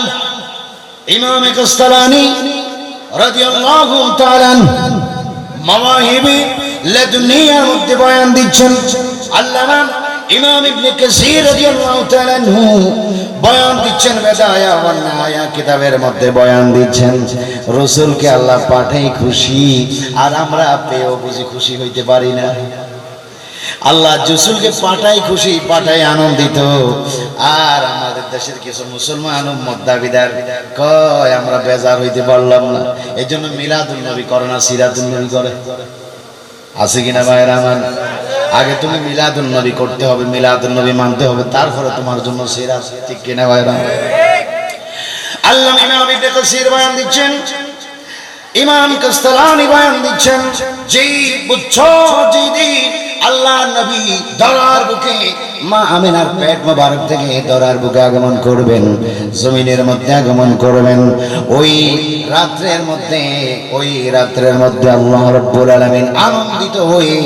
ইমাম কাসতালানি রাদিয়াল্লাহু তাআলা মাওয়াহিবি লাদুনিয়ার মধ্যে বয়ান দিচ্ছেন। আল্লামা ইমাম ইবনে কাসির রাদিয়াল্লাহু তাআলা বয়ান দিচ্ছেন, বেদায়া ওয়া নাহায়া কিতাবের মধ্যে বয়ান দিচ্ছেন, রাসূলকে আল্লাহ পাঠাই খুশি, আর আমরা পেয়েও বুঝি খুশি হইতে পারি না। আল্লাহ রাসূলকে পাঠাই খুশি, পাঠাই আনন্দিত, আর আমাদের দেশের কিছু মুসলমান উম্মত দাবিদার কয় আমরা বেজার হইতে পারলাম না। এজন্য মিলাদুন নবী করে না, সিরাতুন নবী করে। আছে কিনা ভাইরা আমার? আগে তুমি মিলাদুন নবী করতে হবে, মিলাদুন নবী মানতে হবে, তারপরে তোমার জন্য সিরাত। ঠিক কিনা ভাইরা? আল্লামা ইমাম ইবনে কাসির বয়ান দিচ্ছেন, ইমাম কাস্তালানি বয়ান দিচ্ছেন, যেই বুঝছো যেদিন আল্লাহ নবী দরার বুকে মা আমিনার পেট মোবারক থেকে দরার বুকে আগমন করবেন, জমিনের মধ্যে আগমন করবেন, ওই রাত্রের মধ্যে আল্লাহ রাব্বুল আলামিন আনন্দিত হয়ে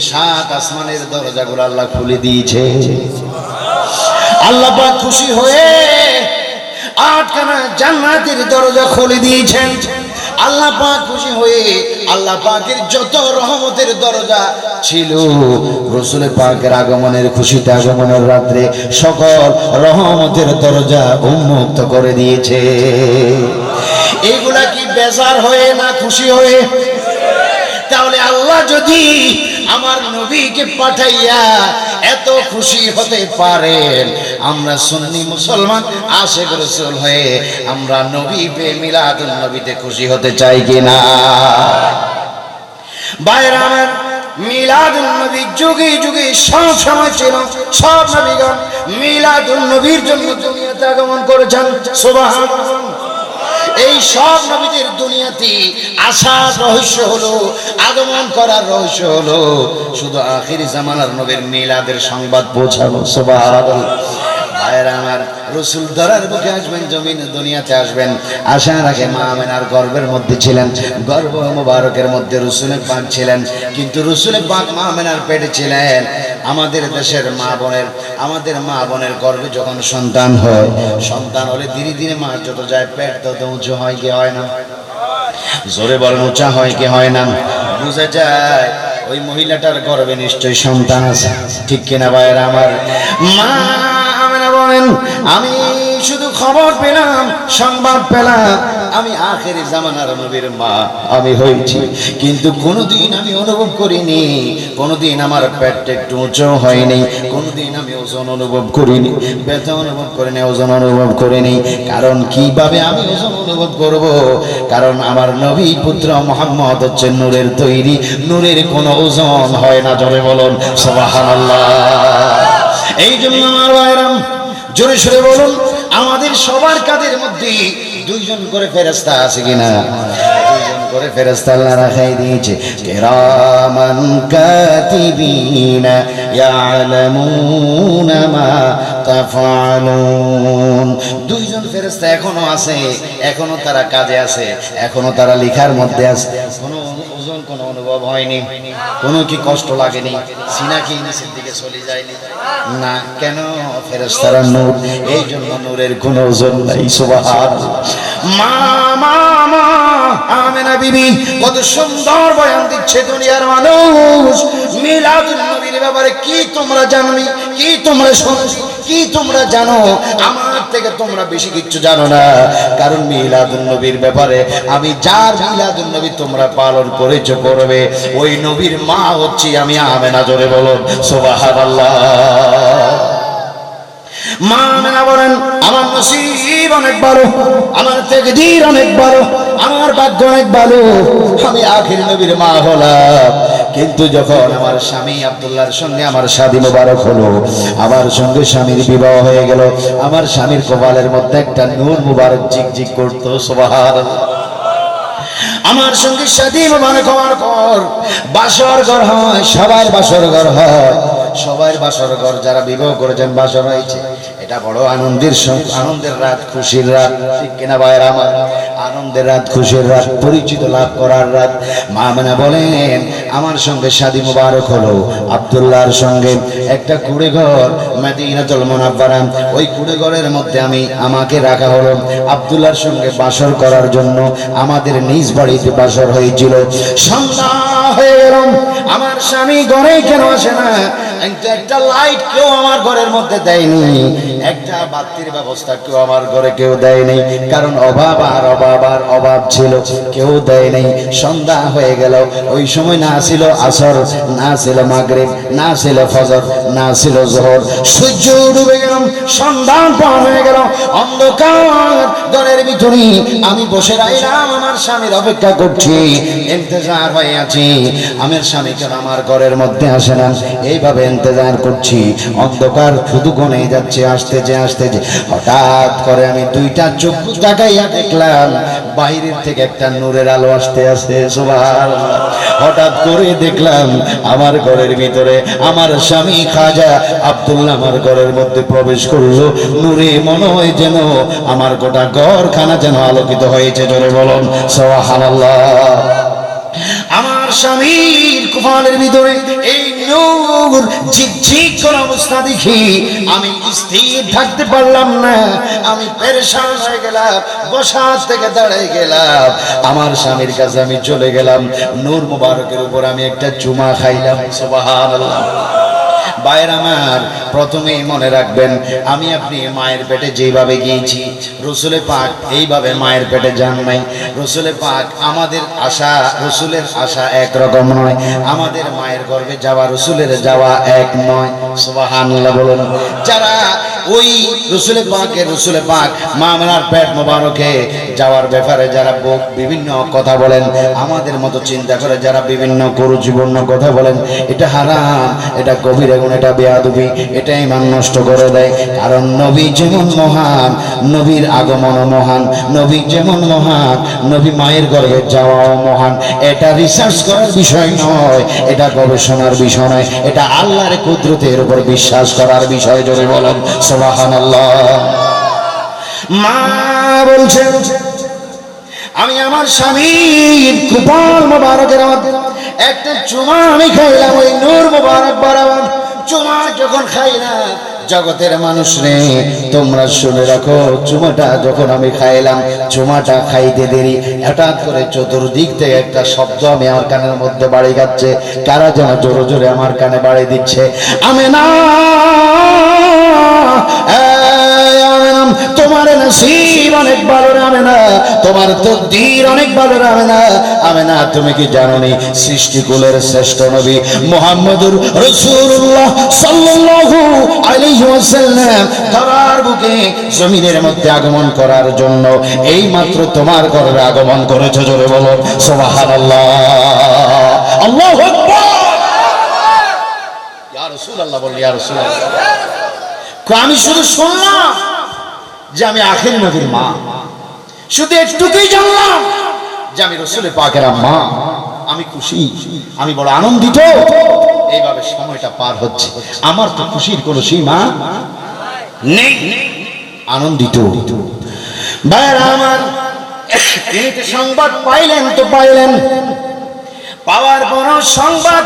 7 আসমানের দরজাগুলো আল্লাহ খুলে দিয়েছে। আল্লাহ পাক খুশি হয়ে 8খানা জান্নাতের দরজা খুলে দিয়েছেন। আল্লাহ পাক খুশি হয়ে আল্লাহ পাকের যত রহমতের দরজা ছিল রাসূল পাকের আগমনের খুশিতে, আগমনের রাত্রে সকল রহমতের দরজা উন্মুক্ত করে দিয়েছে। এগুলা কি বেজার হয়ে না খুশি হয়ে? তাহলে আল্লাহ যদি আমার নবীকে পাঠাইয়া এত খুশি হতে পারেন, আমরা সুন্নি মুসলমান আশিক রাসূল হয়ে আমরা নবী পেয়ে মিলাদুন নবীতে খুশি হতে চাই কিনা? ভাইরা আমার, মিলাদুন নবী যুগে যুগে সব সময় ছিল। সব নবীগণ মিলাদুন নবীর জন্য দুনিয়াতে আগমন করেছেন। সুবহানাল্লাহ। এই সব নবীদের দুনিয়াতে আসার রহস্য হলো, আগমন করার রহস্য হলো শুধু আখিরি জামানার নবীর মিলাদের সংবাদ পৌঁছানো। সুবহানাল্লাহ। ভাইরা আমার, রাসূল দরার বুকে আসবেন, জমিন দুনিয়াতে আসবেন, আসার আগে মা আমিনার গর্ভের মধ্যে ছিলেন, গর্ভ মুবারকের মধ্যে রাসূল পাক ছিলেন, কিন্তু রাসূল পাক মা আমিনার পেটে ছিলেন। আমাদের দেশের আমাদের মা বোনের গর্ভে যখন সন্তান হয়, সন্তান হলে ধীরে ধীরে মাস যত যায় পেট তত উঁচু হয় কি হয় না? জোরে বলেন, উঁচা হয় কি হয় না? বুঝা যায় ওই মহিলাটার গর্ভে নিশ্চয়ই সন্তান আছে। ঠিক কিনা ভাইরা আমার? মা আমিনা বলেন, আমি শুধু খবর পেলাম, সংবাদ পেলাম, আমি আখেরি জামানার নবীর মা আমি হয়েছি, কিন্তু কোনোদিন আমি অনুভব করিনি, কোনোদিন আমার পেটটা একটু উঁচু হয়নি, কোনোদিন আমি ওজন অনুভব করিনি, ব্যথা অনুভব করিনি, ওজন অনুভব করিনি। কারণ কিভাবে আমি ওজন অনুভব করব? কারণ আমার নবী পুত্র মুহাম্মদ হচ্ছে নূরের তৈরি, নূরের কোনো ওজন হয় না। জোরে বলুন সুবহানাল্লাহ। এই জন্য আমার ভাইরাম, জোরে সরে বলুন, আমাদের সবার কাদের মধ্যে 2জন করে ফেরেশতা আছে কিনা? 2জন করে ফেরেশতা আল্লাহ রাখাই দিয়েছে। কিরামান কাতিবিনা ইয়ালামুনা মা তাফআলুন। 2জন ফেরেশতা এখনো আছে, এখনো তারা কাজে আছে, এখনো তারা লেখার মধ্যে আছে। কোনো ওজন, কোনো অনুভব হয়নি, কোনো কি কষ্ট লাগেনি, সিনা কি নিচের দিকে চলে যায়নি না? কেন? ফেরেশতারা নূর, এই জন্য নূরের কোনো ওজন নাই। সুবহানাল্লাহ। মা আমিনা বিবি কত সুন্দর বয়ান দিচ্ছে দুনিয়ার মানুষ। মিলাদুন নবীর ব্যাপারে কি তোমরা জানো? কি তোমরা শোনো? কি তোমরা জানো? আমার থেকে তোমরা বেশি কিছু জানো না। কারণ মিলাদুন নবীর ব্যাপারে আমি যার মিলাদুন নবী তোমরা পালন করেছো, করবে, ওই নবীর মা হচ্ছি আমি আমিনা। জোরে বলুন সুবহানাল্লাহ। মা আমিনা বলেন, আমার নসিব অনেক ভালো, আমার তাকদীর অনেক ভালো, আমার ভাগ্য অনেক ভালো, আমি আখির নবীর মা হলাম। কিন্তু যখন আমার স্বামী আব্দুল্লাহর সঙ্গে আমার শাদী মোবারক হলো, আমার সঙ্গে স্বামীর বিবাহ হয়ে গেল, আমার স্বামীর কপালের মধ্যে একটা নূর মুবারক ঝিকঝিক করতো। সুবহানাল্লাহ। আমার সঙ্গে শাদী মোবারক হওয়ার পর বাসর ঘর হয়, সবার বাসর ঘর হয়, সবার বাসর ঘর, যারা বিবাহ করেছেন বাসর হয়েছে। এটা বড় আনন্দের রাত, খুশির রাত। ঠিক কিনা ভাইরা আমার? আনন্দের রাত, খুশির রাত, পরিচিত লাভ করার রাত। মা আমিনা বলেন, আমার সঙ্গে শাদী মুবারক হলো আব্দুল্লাহর সঙ্গে। একটা কুড়ে ঘর মদিনাতুল মুনাওয়ারা, ওই কুড়ে ঘরের মধ্যে আমাকে রাখা হলো আব্দুল্লাহর সঙ্গে বাসর করার জন্য। আমাদের নিজ বাড়িতে বাসর হয়েছিল। সন্ধ্যা হয়ে গেল, আমার স্বামী ঘরে কেন আসে না? কিন্তু একটা লাইট কেউ আমার ঘরের মধ্যে দেয়নি, একটা বাতির ব্যবস্থা কেউ আমার ঘরে কেউ দেয়নি, কারণ অভাব আর অভাব আর অভাব ছিল, কেউ দেয় নাই। সন্ধ্যা হয়ে গেল, ওই সময় না ছিল আসর, না ছিল মাগরিব, না ছিল ফজর, না ছিল যোহর, সূর্য ডুবে গেল, সন্ধ্যা পার হয়ে গেল, অন্ধকার ঘরের ভিতরে আমি বসে রইলাম, আমার স্বামীর অপেক্ষা করছি, ইন্তজার হয়ে আছি, আমার স্বামী কেন আমার ঘরের মধ্যে আসে না, এইভাবে ইন্তজার করছি। অন্ধকার শুধু গনে যাচ্ছে, আসতেছে আসতেছে, হঠাৎ করে আমি দুইটা চোখ তাকাইয়া দেখলাম বাইরের থেকে একটা নূরের আলো আসতে আসতে, সুবহানাল্লাহ। হঠাৎ করে দেখলাম আমার ঘরের ভিতরে আমার স্বামী খাজা আব্দুল্লাহ আমার ঘরের মধ্যে প্রবেশ করলো, নূরে মনে হয় যেন আমার গোটা ঘরখানা যেন আলোকিত হয়েছে, জোরে বলুন সুবহানাল্লাহ। আমার স্বামীর কপালের ভিতরে এই নূর ঝিকঝিক করা অবস্থা দেখি আমি স্থির থাকতে পারলাম না, আমি পেরেশান হয়ে গেলাম, বসার থেকে দাঁড়িয়ে গেলাম, আমার স্বামীর কাছে আমি চলে গেলাম, নূর মুবারকের উপর আমি একটা চুমা খাইলাম, সুবহানাল্লাহ। ভাইয়ের আমার, প্রথমেই মনে রাখবেন, আমি আপনি মায়ের পেটে যেভাবে গিয়েছি, রসুলে পাক এইভাবে মায়ের পেটে যান নাই। রসুলে পাক আমাদের আশা, রসুলের আশা একরকম নয়, আমাদের মায়ের গর্ভে যাওয়া রসুলের যাওয়া এক নয়, সুবহানাল্লাহ বলুন। যারা ওই রসুলে পাক মা আমেনার পেট মোবারকে যাওয়ার ব্যাপারে যারা বিভিন্ন কথা বলেন, আমাদের মতো চিন্তা করে যারা বিভিন্ন কুরুচিপূর্ণ কথা বলেন, এটা হারাম, এটা গভীর গুনাহ, এটা বেয়াদবি, এটা ঈমান নষ্ট করে দেয়। কারণ নবী যেমন মহান, নবীর আগমন মহান, নবী যেমন মহান, নবী মায়ের গর্ভে যাওয়াও মহান। এটা রিসার্চ করার বিষয় নয়, এটা গবেষণার বিষয় নয়, এটা আল্লাহর কুদরতের উপর বিশ্বাস করার বিষয়, জোরে বলেন সুবহানাল্লাহ। মা বলছেন, আমি আমার স্বামীর কপাল মোবারকের মধ্যে একটা চুমা আমি খাইলাম, ওই নূর মোবারক বরাবর চুমা যখন খাইলাম, জগতের মানুষ রে তোমরা শুনে রাখো, চুমাটা যখন আমি খাইলাম, চুমাটা খাইতে দেরি হঠাৎ করে চতুর্দিক থেকে একটা শব্দ আমি আমার কানের মধ্যে বাড়ি যাচ্ছে, কারা যেন জোরে জোরে আমার কানে বাড়ি দিচ্ছে, আমেনা তোমার নসিব অনেক ভালো রে আমেনা, তোমার তকদীর অনেক ভালো রে আমেনা। আমেনা, তুমি কি জানো নি সৃষ্টিকুলের শ্রেষ্ঠ নবী মুহাম্মদুর রাসূলুল্লাহ সাল্লাল্লাহু আলাইহি ওয়াসাল্লাম ধরার বুকে জমিনের মধ্যে আগমন করার জন্য এই মাত্র তোমার ঘরে আগমন করেছে, জোরে বলো সুবহানাল্লাহ, আল্লাহু আকবার। ইয়া রাসূলুল্লাহ বল, ইয়া রাসূলুল্লাহ। আমি শুধু শুনলাম যে আমি আখির নবীর মা, শুধু একটুকুই জানলাম যে আমি রাসূলের পাকের মা, আমি খুশি, আমি বড় আনন্দিত, এইভাবে সময়টা পার হচ্ছে, আমার তো খুশির কোনো সীমা নেই, আনন্দিত। ভাইরা আমার, তিনি তো সংবাদ পাইলেন, তো পাইলেন, পাওয়ার পর সংবাদ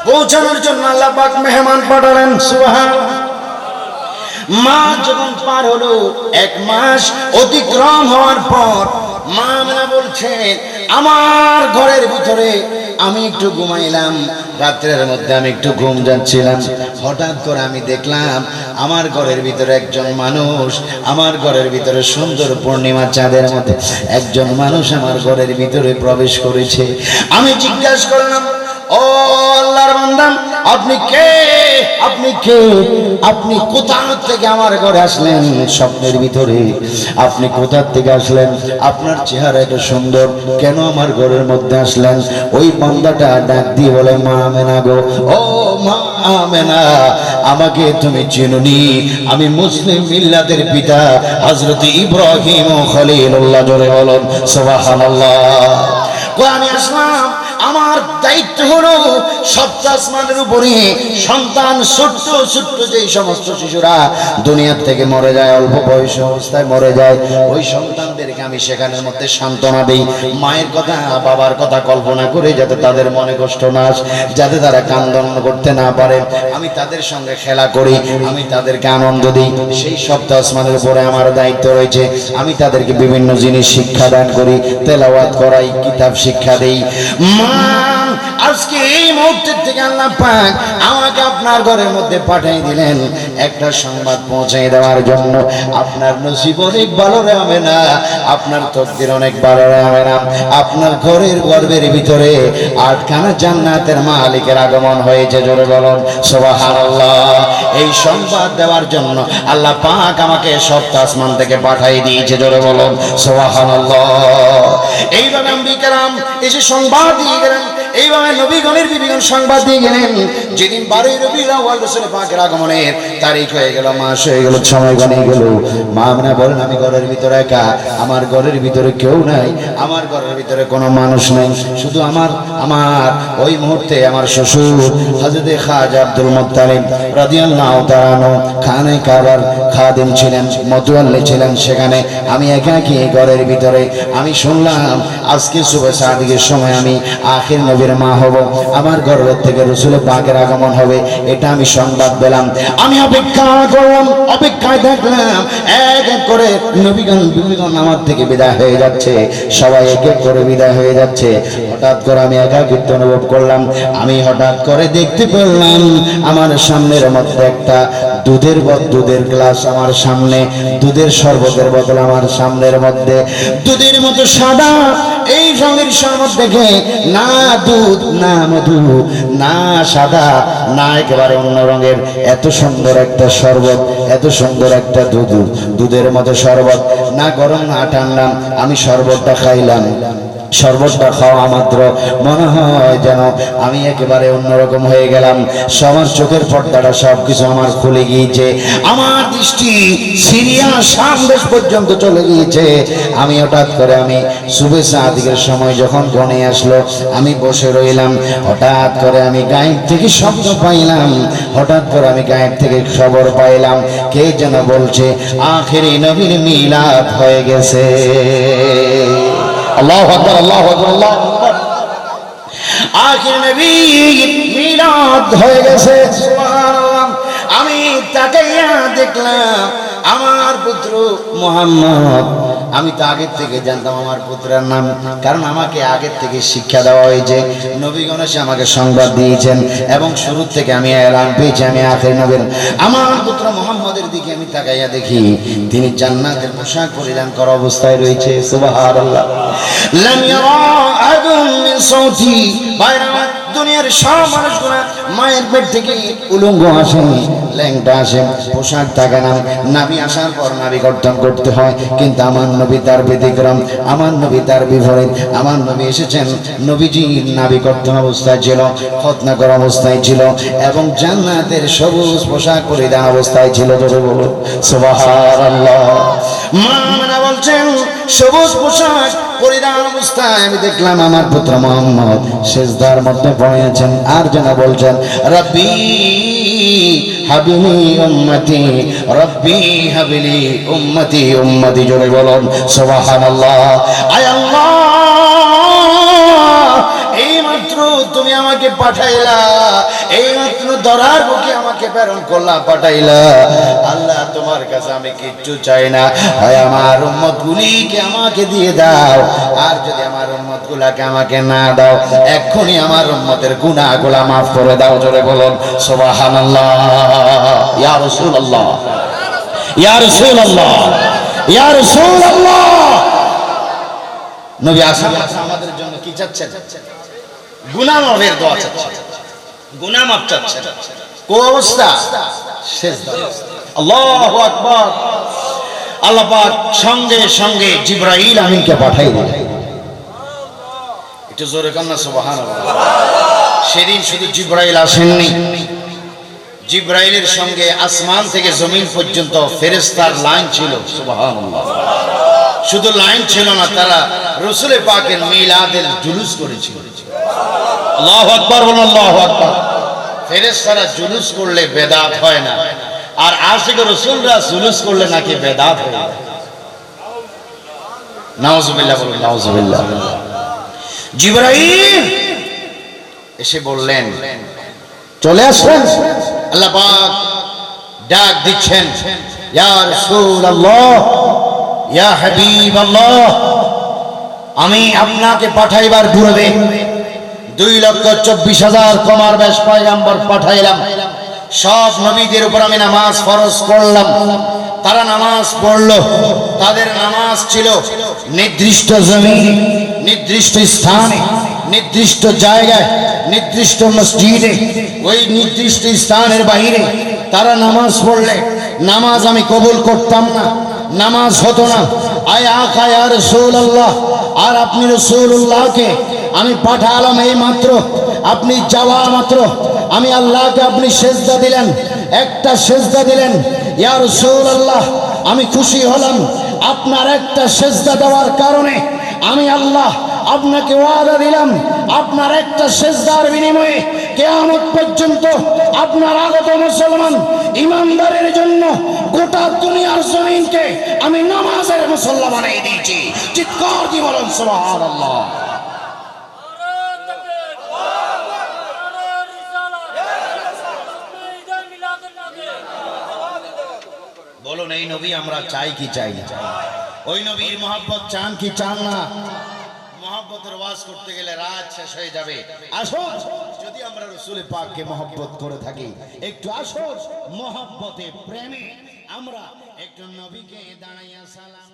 পৌঁছানোর জন্য আল্লাহ পাক মেহমান পাঠালেন, সুবহানাল্লাহ। মা যখন পার হলো, 1 মাস অতিক্রম হওয়ার পর মা আমেনা বলছেন, আমার ঘরের ভিতরে আমি একটু ঘুমাইলাম, রাত্রের মধ্যে আমি একটু ঘুম যাচ্ছিলাম, হঠাৎ করে আমি দেখলাম আমার ঘরের ভিতরে একজন মানুষ, আমার ঘরের ভিতরে সুন্দর পূর্ণিমা চাঁদের মধ্যে একজন মানুষ আমার ঘরের ভিতরে প্রবেশ করেছে। আমি জিজ্ঞাসা করলাম, ও আল্লাহর বান্দা, আপনি কে? আপনি কে? আপনি কোথা থেকে আমার ঘরে আসলেন? স্বপ্নের ভিতরে আপনি কোথা থেকে আসলেন? আপনার চেহারা এত সুন্দর, কেন আমার ঘরের মধ্যে আসলেন? ওই বান্দাটা ডাক দিয়ে বলে, মা আমেনা গো, ও মা আমেনা, আমাকে তুমি চিনুনি, আমি মুসলিম মিল্লাতের পিতা হযরত ইব্রাহিম খলিলুল্লাহ, জোরে বলুন সুবহানাল্লাহ। আমি আসলাম, আমার দায়িত্ব হলো সপ্ত আসমানের উপরে সন্তান, ছোট্ট ছোট্ট যেই সমস্ত শিশুরা দুনিয়ার থেকে মরে যায়, অল্প বয়স অবস্থায় মরে যায়, ওই সন্তানদেরকে আমি সেখানের মধ্যে সান্ত্বনা দিই, মায়ের কথা বাবার কথা কল্পনা করে, যাতে তাদের মনে কষ্ট না আসে, যাতে তারা কান্দন করতে না পারে, আমি তাদের সঙ্গে খেলা করি, আমি তাদেরকে আনন্দ দিই, সেই সপ্ত আসমানের উপরে আমার দায়িত্ব রয়েছে। আমি তাদেরকে বিভিন্ন জিনিস শিক্ষা দান করি, তেলাওয়াত করাই, কিতাব শিক্ষা দেই। মা আজকে এই মুহূর্তের থেকে আল্লাহ পাক আমাকে আপনার ঘরের মধ্যে পাঠিয়ে দিলেন একটা সংবাদ পৌঁছে দেওয়ার জন্য। আপনার নসিব অনেক ভালো হবে না, আপনার তকদির অনেক ভালো হবে না। আপনার ঘরের গর্ভের ভিতরে 8খানা জান্নাতের মালিকের আগমন হয়েছে, জোরে বলুন সুবহানাল্লাহ। এই সংবাদ দেওয়ার জন্য আল্লাহ পাক আমাকে সপ্ত আসমান থেকে পাঠিয়ে দিয়েছে, জোরে বলুন সুবহানাল্লাহ। এইভাবে আম্বিয়া কেরাম এসে সংবাদ দিয়ে গেলেন, এইভাবে নবীগণের বিবিগণ সংবাদ দিয়ে গেলেন। যেদিন 12 রবিউল আউয়াল রাসূল পাকের আগমনের তারিখ হয়ে গেল, মাস হয়ে গেল, সময় গণে গেল। মা আমরা বলেন আমি ঘরের ভিতরে একা, আমার ঘরের ভিতরে কেউ নাই, আমার ঘরের ভিতরে কোনো মানুষ নেই, শুধু আমার ওই মুহূর্তে আমার শ্বশুর হযরত খাজা আব্দুল মুত্তালিব রাদিয়াল্লাহু তাআলা আনহু খানে কাবার খাদেম ছিলেন, মতওয়াল্লি ছিলেন। সেখানে আমি একাকী ঘরের ভিতরে। আমি শুনলাম আজকে সুবহ সাদিকের সময় আমি আখির নবীর মা হব, আমার গর্ভ থেকে রাসূল পাকের আগমন হবে, এটা আমি সংবাদ পেলাম। আমি অপেক্ষা করলাম, অপেক্ষায় থাকলাম। এক এক করে নবীগণ বিবিগণ আমার থেকে বিদায় হয়ে যাচ্ছে, সবাই এক এক করে বিদায় হয়ে যাচ্ছে। হঠাৎ করে আমি একাকিত্ব অনুভব করলাম। আমি হঠাৎ করে দেখতে পেলাম আমার সামনের মধ্যে একটা দুধের গ্লাস আমার সামনে, দুধের শরবতের বোতল আমার সামনের মধ্যে, দুধের মতো সাদা এই রঙের শরবত দেখে না দুধ না মধু না সাদা না একেবারে অন্য রঙের, এত সুন্দর একটা শরবত, এত সুন্দর একটা দুধের মতো শরবত, না গরম না ঠান্ডা। আমি শরবতটা খাইলাম, শরবতটা খাওয়া মাত্র মনে হয় যেন আমি একেবারে অন্যরকম হয়ে গেলাম। সবার চোখের পর্দাটা সবকিছু আমার খুলে গিয়েছে, আমার দৃষ্টি সিরিয়া শাম দেশ পর্যন্ত চলে গিয়েছে। আমি হঠাৎ করে আমি সুবহ সাদিকের সময় যখন গণে আসলো, আমি বসে রইলাম। হঠাৎ করে আমি গায়েব থেকে শব্দ পাইলাম, হঠাৎ করে আমি গায়েব থেকে খবর পাইলাম কে যেন বলছে আখিরি নবীর মিলাদ হয়ে গেছে। আল্লাহু আকবার, আল্লাহু আকবার, আল্লাহু আকবার। আখির নবীর মিলাদ হয়ে গেছে, সুবহানাল্লাহ। আমি তাকাইয়া দেখলাম আমার পুত্র মুহাম্মদ। আমি তো আগের থেকে জানতাম আমার পুত্রের নাম, কারণ আমাকে আগের থেকে শিক্ষা দেওয়া হয়েছে, নবীগণ এসে আমাকে সংবাদ দিয়েছেন এবং শুরু থেকে আমি এলান পেয়েছি আমি আখির নবীর। আমার পুত্র মুহাম্মদের দিকে আমি তাকাইয়া দেখি তিনি জান্নাতের পোশাক পরিধান করা অবস্থায় রয়েছে, সুবহানাল্লাহ। লাম ইয়ারা আহাদুম মিন সাউতি, বাইরা দুনিয়ার সব মানুষগুলো মায়ের পেট থেকে উলঙ্গ আসে, ল্যাংটা আসে, পোশাক থাকে না। নবী আসার পর নারী গঠন করতে হয়, কিন্তু আমার নবী তার ব্যতিক্রম, আমার নবী তার বিপরীত। আমার নবী এসেছেন, নবীজি নারী গঠন অবস্থায় ছিল, খতনা করা অবস্থায় ছিল এবং জান্নাতের সবুজ পোশাক পরিধান অবস্থায় ছিল, জোরে বলো সুবহানাল্লাহ। মা বলছেন সবুজ পোশাক পরিধান অবস্থায় আমি দেখলাম আমার পুত্র মুহাম্মদ সিজদার মধ্যে পড়ে আছেন, আর যেন বলছেন রব্বি হাবিলি উম্মতি, রব্বি হাবিলি উম্মতি, উম্মতি, জোরে বলুন সুবহানাল্লাহ। আয় আল্লাহ, এইমাত্র তুমি আমাকে পাঠাইলা, এইমাত্র ধরার বুকে আমাকে প্রেরণ করলা, পাঠাইলা। আল্লাহ তোমার কাছে আমি কিচ্ছু চাই না, হয় আমার উম্মত গুলিকে আমাকে দিয়ে দাও, আর যদি আমার উম্মত গুলাকে আমাকে না দাও, এক্ষুনি আমার উম্মতের গুনাহগুলা মাফ করে দাও, জোরে বলুন সুবহানাল্লাহ। ইয়া রাসূলুল্লাহ, ইয়া রাসূলুল্লাহ, ইয়া রাসূলুল্লাহ। নবী আসসালামু আমাদের জন্য কি চাচ্ছেন? গুনাহ মাফের দোয়া চাচ্ছেন, গুনাহ মাফ চাচ্ছেন। কোন অবস্থা? সিজদা। আল্লাহু আকবার। আল্লাহ পাক সঙ্গে সঙ্গে জিবরাইল আমিনকে পাঠাই দিলেন। একটু জোরে কান না সুবহানাল্লাহ। সেদিন শুধু জিবরাইল আসেননি, জিবরাইলের সঙ্গে আসমান থেকে জমিন পর্যন্ত ফেরেশতার লাইন ছিল, সুবহানাল্লাহ। শুধু লাইন ছিল না, তারা রাসূল পাকের মিলাদের জুলুস করেছিল। আল্লাহু আকবার, আল্লাহু আকবার। ফেরেশতারা জুলুস করলে বেদাত হয় না, আর আশিক রাসূলরা জুলুস করলে নাকি বেদাত হয়। নাউজুবিল্লাহ, বলুন নাউজুবিল্লাহ। জিবরাইল এসে বললেন চলে আসেন। আল্লাহ পাক ডাক দিচ্ছেন, ইয়া রাসূলুল্লাহ, ইয়া হাবিবাল্লাহ, আমি আপনাকে পাঠাইবার পূর্বে 2,24,000 কমার বেশ পয়গাম্বর পাঠাইলাম। সব নবীদের উপর আমি নামাজ ফরজ করলাম। তারা নামাজ পড়লো। তাদের নামাজ ছিল নির্দিষ্ট জমিনে, নির্দিষ্ট স্থানে, নির্দিষ্ট জায়গায়, নির্দিষ্ট মসজিদে। ওই নির্দিষ্ট স্থানের বাইরে তারা নামাজ পড়লে নামাজ আমি কবুল করতাম না, নামাজ হতো না। আয় আকা ইয়া রাসূলুল্লাহ, আর আপনি রাসূলুল্লাহকে আমি পাঠালাম এই মাত্র, আপনি যাওয়া মাত্র আমি আল্লাহকে আপনি সেজদা দিলেন, একটা সেজদা দিলেন। ইয়া রাসূলুল্লাহ, আমি খুশি হলাম আপনার একটা সেজদা দেওয়ার কারণে। আমি আল্লাহ আপনাকে ওয়াদা দিলাম, আপনার একটা সেজদার বিনিময়ে কিয়ামত পর্যন্ত আপনার আগত মুসলমান ইমানদারের জন্য গোটা দুনিয়ার জমিনকে আমি নামাজের মুসল্লা বানিয়ে দিয়েছি। চিৎকার দিয়ে বলেন সুবহানাল্লাহ। বলুন, এই নবী আমরা চাই কি চাই না? ওই নবীর মহব্বত চান কি চান না? মহব্বতের ওয়াজ করতে গেলে রাত শেষ হয়ে যাবে। আসুন, যদি আমরা রাসূল পাককে মহব্বত করে থাকি, একটু আসুন মহব্বতে প্রেমে আমরা একটু নবীকে দাঁড়াইয়া সালাম